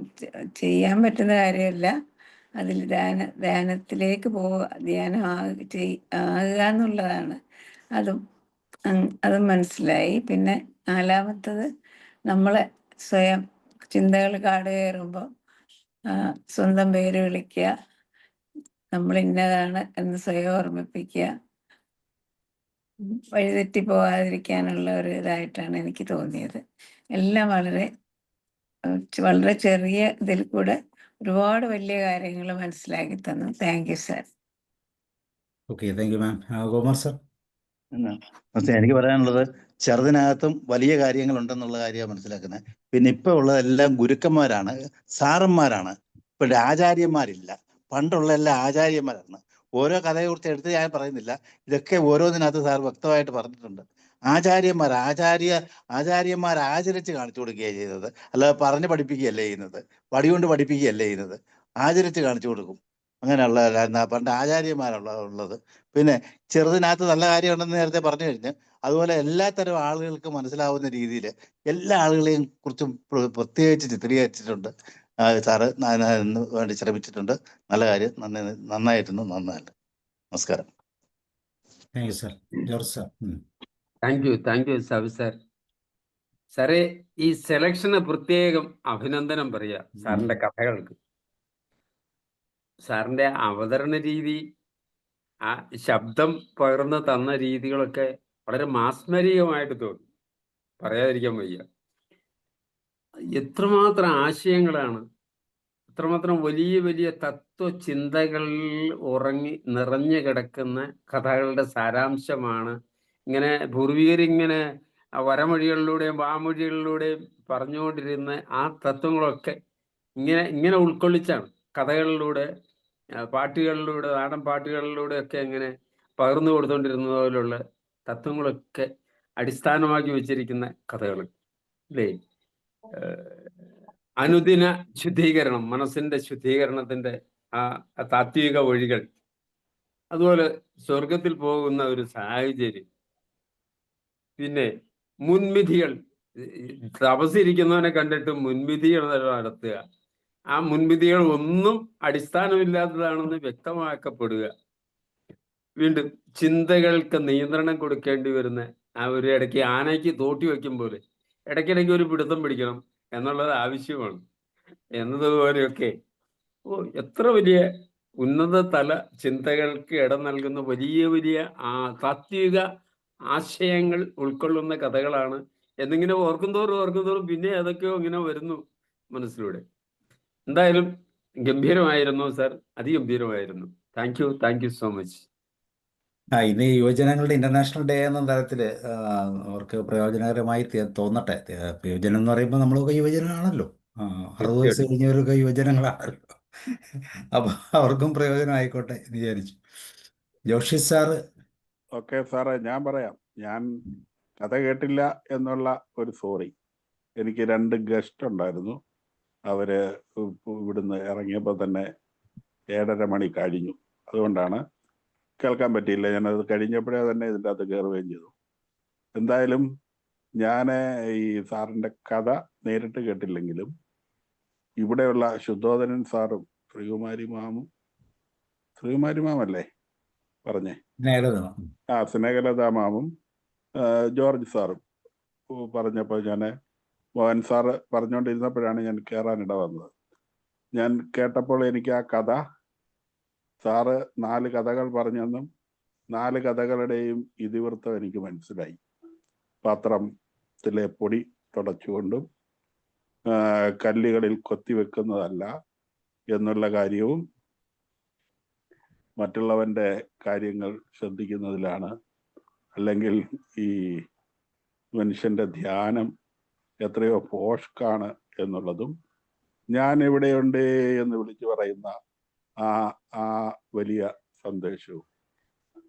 ചെയ്യാൻ പറ്റുന്ന കാര്യമല്ല, അതിൽ ധ്യാനത്തിലേക്ക് പോവുക, ധ്യാനം ആകുക എന്നുള്ളതാണ്. അതും മനസ്സിലായി. പിന്നെ നാലാമത്തത്, നമ്മളെ സ്വയം ചിന്തകൾ കാട് കയറുമ്പോൾ സ്വന്തം പേര് വിളിക്കുക, നമ്മൾ ഇന്നതാണ് എന്ന് സ്വയം ഓർമ്മിപ്പിക്കുക, വഴിതെറ്റി പോകാതിരിക്കാനുള്ള ഒരു ഇതായിട്ടാണ് എനിക്ക് തോന്നിയത്. എല്ലാം വളരെ വളരെ ചെറിയ ഇതിൽ കൂടെ ഒരുപാട് വലിയ കാര്യങ്ങൾ മനസ്സിലാക്കി തന്നു. Thank you sir. Okay, thank you ma'am. ഗോകുമാർ sir. എനിക്ക് പറയാനുള്ളത്, ചെറുതിനകത്തും വലിയ കാര്യങ്ങളുണ്ടെന്നുള്ള കാര്യമാണ് മനസ്സിലാക്കുന്നത്. പിന്നെ ഇപ്പൊ ഉള്ളതെല്ലാം ഗുരുക്കന്മാരാണ്, സാറന്മാരാണ്. ഇപ്പൊ ആചാര്യന്മാരില്ല. പണ്ടുള്ള എല്ലാ ആചാര്യന്മാരാണ്. ഓരോ കഥയെക്കുറിച്ച് എടുത്ത് ഞാൻ പറയുന്നില്ല, ഇതൊക്കെ ഓരോന്നിനകത്ത് സാർ വ്യക്തമായിട്ട് പറഞ്ഞിട്ടുണ്ട്. ആചാര്യന്മാർ ആചരിച്ച് കാണിച്ചു കൊടുക്കുകയാണ് ചെയ്തത്, അല്ലാതെ പറഞ്ഞ് പഠിപ്പിക്കുകയല്ലേ ചെയ്യുന്നത്, വടികൊണ്ട് പഠിപ്പിക്കുകയല്ലേ ചെയ്യുന്നത്. ആചരിച്ച് കാണിച്ചു കൊടുക്കും. അങ്ങനെയുള്ള പണ്ട് ആചാര്യന്മാരുള്ളത്. പിന്നെ ചെറുതിനകത്ത് നല്ല കാര്യമുണ്ടെന്ന് നേരത്തെ പറഞ്ഞു കഴിഞ്ഞ്, അതുപോലെ എല്ലാത്തരം ആളുകൾക്ക് മനസ്സിലാവുന്ന രീതിയിൽ എല്ലാ ആളുകളെയും കുറിച്ചും പ്രത്യേകിച്ച് ചിത്രീകരിച്ചിട്ടുണ്ട് സാറ്. വേണ്ടി ശ്രമിച്ചിട്ടുണ്ട്. നല്ല കാര്യം. നന്നായിരുന്നു. നമസ്കാരം. Thank you sir. George sir. Thank you Sabu sir. സാറേ, ഈ സെലക്ഷന് പ്രത്യേകം അഭിനന്ദനം പറയാ സാറിന്റെ കഥകൾക്ക്. സാറിന്റെ അവതരണ രീതി, ആ ശബ്ദം പകർന്ന് തന്ന രീതികളൊക്കെ വളരെ മാസ്മരികമായിട്ട് തോന്നി, പറയാതിരിക്കാൻ വയ്യ. എത്രമാത്രം ആശയങ്ങളാണ്, എത്രമാത്രം വലിയ വലിയ തത്വചിന്തകളിൽ നിറഞ്ഞു കിടക്കുന്ന കഥകളുടെ സാരാംശമാണ് ഇങ്ങനെ പൂർവികരിങ്ങനെ വരമൊഴികളിലൂടെയും വാമൊഴികളിലൂടെയും പറഞ്ഞുകൊണ്ടിരുന്ന ആ തത്വങ്ങളൊക്കെ ഇങ്ങനെ ഉൾക്കൊള്ളിച്ചാണ് കഥകളിലൂടെ, പാട്ടുകളിലൂടെ, നാടൻ പാട്ടുകളിലൂടെ ഒക്കെ ഇങ്ങനെ പകർന്നു കൊടുത്തുകൊണ്ടിരുന്നത് പോലുള്ള തത്വങ്ങളൊക്കെ അടിസ്ഥാനമാക്കി വെച്ചിരിക്കുന്ന കഥകൾ അല്ലേ? അനുദിന ശുദ്ധീകരണം, മനസ്സിന്റെ ശുദ്ധീകരണത്തിന്റെ ആ താത്വിക വഴികൾ, അതുപോലെ സ്വർഗത്തിൽ പോകുന്ന ഒരു സാഹചര്യം, പിന്നെ മുൻവിധികൾ, തപസ്സിരിക്കുന്നവനെ കണ്ടിട്ട് മുൻവിധികൾ നടത്തുക, ആ മുൻവിധികൾ ഒന്നും അടിസ്ഥാനമില്ലാത്തതാണെന്ന് വ്യക്തമാക്കപ്പെടുക, വീണ്ടും ചിന്തകൾക്ക് നിയന്ത്രണം കൊടുക്കേണ്ടി വരുന്ന ആ ഒരു ഇടയ്ക്ക് ആനയ്ക്ക് തോട്ടി വയ്ക്കും പോലെ ഇടയ്ക്കിടയ്ക്ക് ഒരു പിടുത്തം പിടിക്കണം എന്നുള്ളത് ആവശ്യമാണ് എന്നതുപോലെയൊക്കെ എത്ര വലിയ ഉന്നത തല ചിന്തകൾക്ക് ഇടം നൽകുന്ന വലിയ വലിയ താത്വിക ആശയങ്ങൾ ഉൾക്കൊള്ളുന്ന കഥകളാണ് എന്നിങ്ങനെ ഓർക്കുന്തോറും പിന്നെ അതൊക്കെയോ ഇങ്ങനെ വരുന്നു മനസ്സിലൂടെ. എന്തായാലും ഗംഭീരമായിരുന്നു സാർ, അതിഗംഭീരമായിരുന്നു. Thank you so much. ഇന്ന് യുവജനങ്ങളുടെ ഇന്റർനാഷണൽ ഡേ എന്ന തരത്തിൽ അവർക്ക് പ്രയോജനകരമായി തോന്നട്ടെ. യുവജനം എന്ന് പറയുമ്പോൾ നമ്മളൊക്കെ യുവജനമാണല്ലോ, 60 വയസ്സ് കഴിഞ്ഞവരൊക്കെ യുവജനങ്ങളാണല്ലോ. അപ്പോൾ അവർക്കും പ്രയോജനമായിക്കോട്ടെ എന്ന് വിചാരിച്ചു. ജോഷി സാറ്. ഓക്കെ സാറേ, ഞാൻ പറയാം. ഞാൻ കഥ കേട്ടില്ല എന്നുള്ള ഒരു സോറി. എനിക്ക് 2 ഗസ്റ്റ് ഉണ്ടായിരുന്നു. അവര് ഇവിടുന്ന് ഇറങ്ങിയപ്പോൾ തന്നെ 7:30 മണി കഴിഞ്ഞു. അതുകൊണ്ടാണ് കേൾക്കാൻ പറ്റിയില്ല. ഞാനത് കഴിഞ്ഞപ്പോഴേ തന്നെ ഇതിൻ്റെ അകത്ത് കയറുകയും ചെയ്തു. എന്തായാലും ഞാൻ ഈ സാറിൻ്റെ കഥ നേരിട്ട് കേട്ടില്ലെങ്കിലും ഇവിടെയുള്ള ശുദ്ധോദനൻ സാറും ശ്രീകുമാരി മാമല്ലേ പറഞ്ഞേ, സ്നേഹലത മാമും ജോർജ് സാറും പറഞ്ഞപ്പോൾ മോഹൻ സാറ് പറഞ്ഞുകൊണ്ടിരുന്നപ്പോഴാണ് ഞാൻ കയറാനിട വന്നത്. ഞാൻ കേട്ടപ്പോൾ എനിക്ക് ആ കഥ, സാറ് 4 കഥകൾ പറഞ്ഞെന്നും 4 കഥകളുടെയും ഇതിവൃത്തം എനിക്ക് മനസ്സിലായി. പാത്രത്തിലെ പൊടി തുടച്ചുകൊണ്ടും കല്ലുകളിൽ കൊത്തിവെക്കുന്നതല്ല എന്നുള്ള കാര്യവും മറ്റുള്ളവൻ്റെ കാര്യങ്ങൾ ശ്രദ്ധിക്കുന്നതിലാണ്, അല്ലെങ്കിൽ ഈ മനുഷ്യൻ്റെ ധ്യാനം എത്രയോ പോഷ്കാണ് എന്നുള്ളതും, ഞാൻ എവിടെയുണ്ട് എന്ന് വിളിച്ചു പറയുന്ന ആ ആ വലിയ സന്ദേശവും.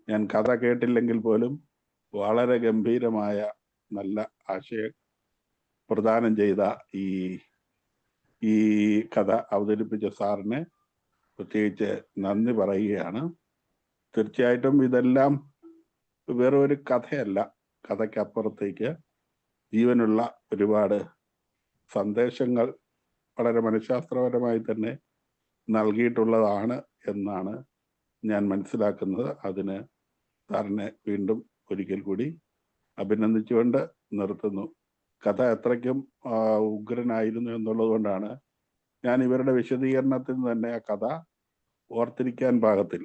ഞാൻ കഥ കേട്ടില്ലെങ്കിൽ പോലും വളരെ ഗംഭീരമായ നല്ല ആശയം പ്രദാനം ചെയ്ത ഈ കഥ അവതരിപ്പിച്ച സാറിന് പ്രത്യേകിച്ച് നന്ദി പറയുകയാണ്. തീർച്ചയായിട്ടും ഇതെല്ലാം വേറെ ഒരു കഥയല്ല, കഥയ്ക്കപ്പുറത്തേക്ക് ജീവനുള്ള ഒരുപാട് സന്ദേശങ്ങൾ വളരെ മനഃശാസ്ത്രപരമായി തന്നെ നൽകിയിട്ടുള്ളതാണ് എന്നാണ് ഞാൻ മനസ്സിലാക്കുന്നത്. അതിന് സാറിനെ വീണ്ടും ഒരിക്കൽ കൂടി അഭിനന്ദിച്ചുകൊണ്ട് നിർത്തുന്നു. കഥ എത്രയ്ക്കും ഉഗ്രനായിരുന്നു എന്നുള്ളത് കൊണ്ടാണ് ഞാൻ ഇവരുടെ വിശദീകരണത്തിൽ തന്നെ ആ കഥ ഓർത്തിരിക്കാൻ പാകത്തിൽ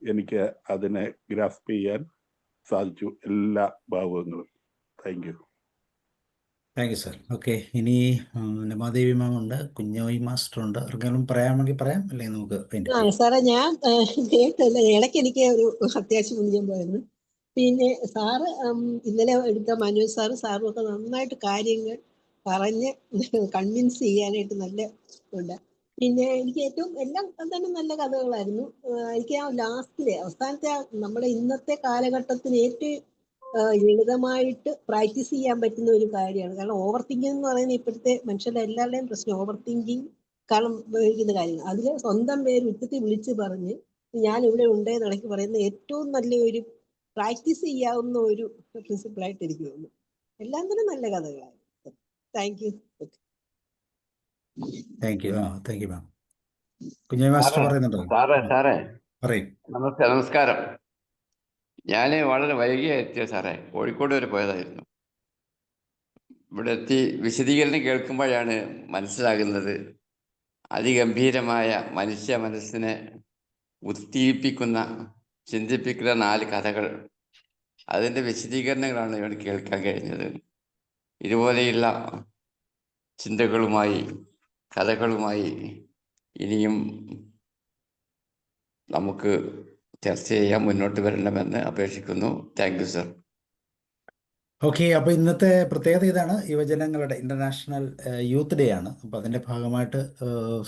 എനിക്ക് അതിനെ ഗ്രാസ്പ് ചെയ്യാൻ സാധിച്ചു, എല്ലാ ഭാഗങ്ങളും. Thank you. Thank you sir. Okay, ഇനി രമാദേവി മാം ഉണ്ട്, കുഞ്ഞോയി മാസ്റ്റർ ഉണ്ട്. ആർക്കെങ്കിലും പറയാമെങ്കിൽ പറയാം, അല്ലെങ്കിൽ നമുക്ക് സാറേ ഞാൻ കേട്ടല്ല, ഇടയ്ക്ക് എനിക്ക് ഒരു അത്യാവശ്യം വിളിക്കാൻ പോയിരുന്നു. പിന്നെ സാറ് ഇന്നലെ എടുത്ത മനോജ് സാറും ഒക്കെ നന്നായിട്ട് കാര്യങ്ങൾ പറഞ്ഞ് കൺവിൻസ് ചെയ്യാനായിട്ട് നല്ല ഉണ്ട്. പിന്നെ എനിക്ക് ഏറ്റവും എല്ലാം തന്നെ നല്ല കഥകളായിരുന്നു. എനിക്ക് ആ ലാസ്റ്റിലെ അവസാനത്തെ നമ്മുടെ ഇന്നത്തെ കാലഘട്ടത്തിന് ഏറ്റവും ലളിതമായിട്ട് പ്രാക്ടീസ് ചെയ്യാൻ പറ്റുന്ന ഒരു കാര്യമാണ്. കാരണം ഓവർ തിങ്കിങ് എന്ന് പറയുന്നത് ഇപ്പോഴത്തെ മനുഷ്യരുടെ എല്ലാവരുടെയും പ്രശ്നം ഓവർ തിങ്കിങ് കാരണം ഉപയോഗിക്കുന്ന കാര്യങ്ങൾ. അതിൽ സ്വന്തം പേര് ഉച്ചത്തിൽ വിളിച്ച് പറഞ്ഞ് ഞാൻ ഇവിടെ ഉണ്ടെന്ന് ഇടയ്ക്ക് പറയുന്ന ഏറ്റവും നല്ല ഒരു പ്രാക്ടീസ് ചെയ്യാവുന്ന ഒരു പ്രിൻസിപ്പിളായിട്ട് എനിക്ക് തോന്നുന്നു. എല്ലാം തന്നെ നല്ല കഥകളാണ്. Thank you. Thank you. Thank you ma'am. Kunhoyi master പറയുന്നുണ്ടോ? സാറേ പറയും. നമസ്കാരം. ഞാൻ വളരെ വൈകിയാണ് എത്തിയത് സാറേ. കോഴിക്കോട് വരെ പോയതായിരുന്നു. ഇവിടെ എത്തി വിശദീകരണം കേൾക്കുമ്പോഴാണ് മനസ്സിലാകുന്നത് അതിഗംഭീരമായ മനുഷ്യ മനസ്സിനെ ഉദ്ദീപിക്കുന്ന, ചിന്തിപ്പിക്കുന്ന 4 കഥകൾ. അതിൻ്റെ വിശദീകരണങ്ങളാണ് ഇവിടെ കേൾക്കാൻ കഴിഞ്ഞത്. ഇതുപോലെയുള്ള ചിന്തകളുമായി, കഥകളുമായി ഇനിയും നമുക്ക് ചർച്ച ചെയ്യാൻ മുന്നോട്ട് വരണമെന്ന് അപേക്ഷിക്കുന്നു. Thank you sir. ഓക്കെ, അപ്പോൾ ഇന്നത്തെ പ്രത്യേകത ഇതാണ്, യുവജനങ്ങളുടെ ഇൻ്റർനാഷണൽ യൂത്ത് ഡേ ആണ്. അപ്പോൾ അതിൻ്റെ ഭാഗമായിട്ട്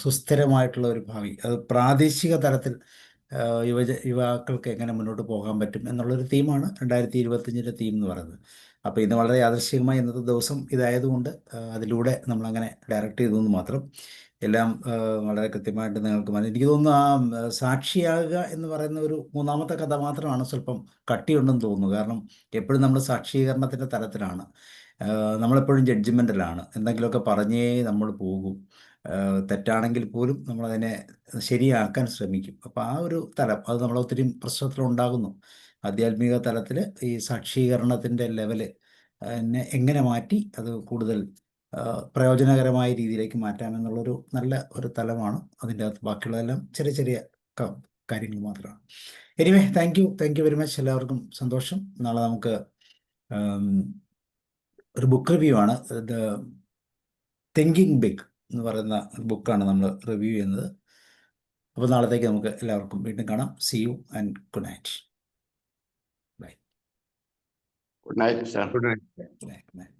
സുസ്ഥിരമായിട്ടുള്ള ഒരു ഭാവി, അത് പ്രാദേശിക തലത്തിൽ യുവാക്കൾക്ക് എങ്ങനെ മുന്നോട്ട് പോകാൻ പറ്റും എന്നുള്ളൊരു തീമാണ് 2025 തീം എന്ന് പറയുന്നത്. അപ്പോൾ ഇന്ന് വളരെ യാദൃശ്ചികമായി ഇന്നത്തെ ദിവസം ഇതായതുകൊണ്ട് അതിലൂടെ നമ്മളങ്ങനെ ഡയറക്റ്റ് ചെയ്തു മാത്രം. എല്ലാം വളരെ കൃത്യമായിട്ട് നിങ്ങൾക്ക് എനിക്ക് തോന്നുന്നു ആ സാക്ഷിയാകുക എന്ന് പറയുന്ന ഒരു 3ാമത്തെ കഥ മാത്രമാണ് സ്വല്പം കട്ടിയുണ്ടെന്ന് തോന്നുന്നു. കാരണം എപ്പോഴും നമ്മൾ സാക്ഷീകരണത്തിൻ്റെ തലത്തിലാണ്, നമ്മളെപ്പോഴും ജഡ്ജ്മെൻറ്റിലാണ്, എന്തെങ്കിലുമൊക്കെ പറഞ്ഞേ നമ്മൾ പോകും. തെറ്റാണെങ്കിൽ പോലും നമ്മളതിനെ ശരിയാക്കാൻ ശ്രമിക്കും. അപ്പോൾ ആ ഒരു തലം അത് നമ്മളൊത്തിരി പ്രശ്നത്തിലുണ്ടാകുന്നു. ആധ്യാത്മിക തലത്തിൽ ഈ സാക്ഷീകരണത്തിൻ്റെ ലെവല് എങ്ങനെ മാറ്റി അത് കൂടുതൽ പ്രയോജനകരമായ രീതിയിലേക്ക് മാറ്റാമെന്നുള്ളൊരു നല്ല ഒരു തലമാണ്. അതിൻ്റെ അകത്ത് ബാക്കിയുള്ളതെല്ലാം ചെറിയ ചെറിയ കാര്യങ്ങൾ മാത്രമാണ്. Anyway, thank you very much. എല്ലാവർക്കും സന്തോഷം. നാളെ നമുക്ക് ഒരു ബുക്ക് റിവ്യൂ ആണ്. ദ തിങ്കിങ് ബിഗ് എന്ന് പറയുന്ന ബുക്കാണ് നമ്മൾ റിവ്യൂ ചെയ്യുന്നത്. അപ്പോൾ നാളത്തേക്ക് നമുക്ക് എല്ലാവർക്കും വീണ്ടും കാണാം. See you and good night. Bye. Good night sir. Good night.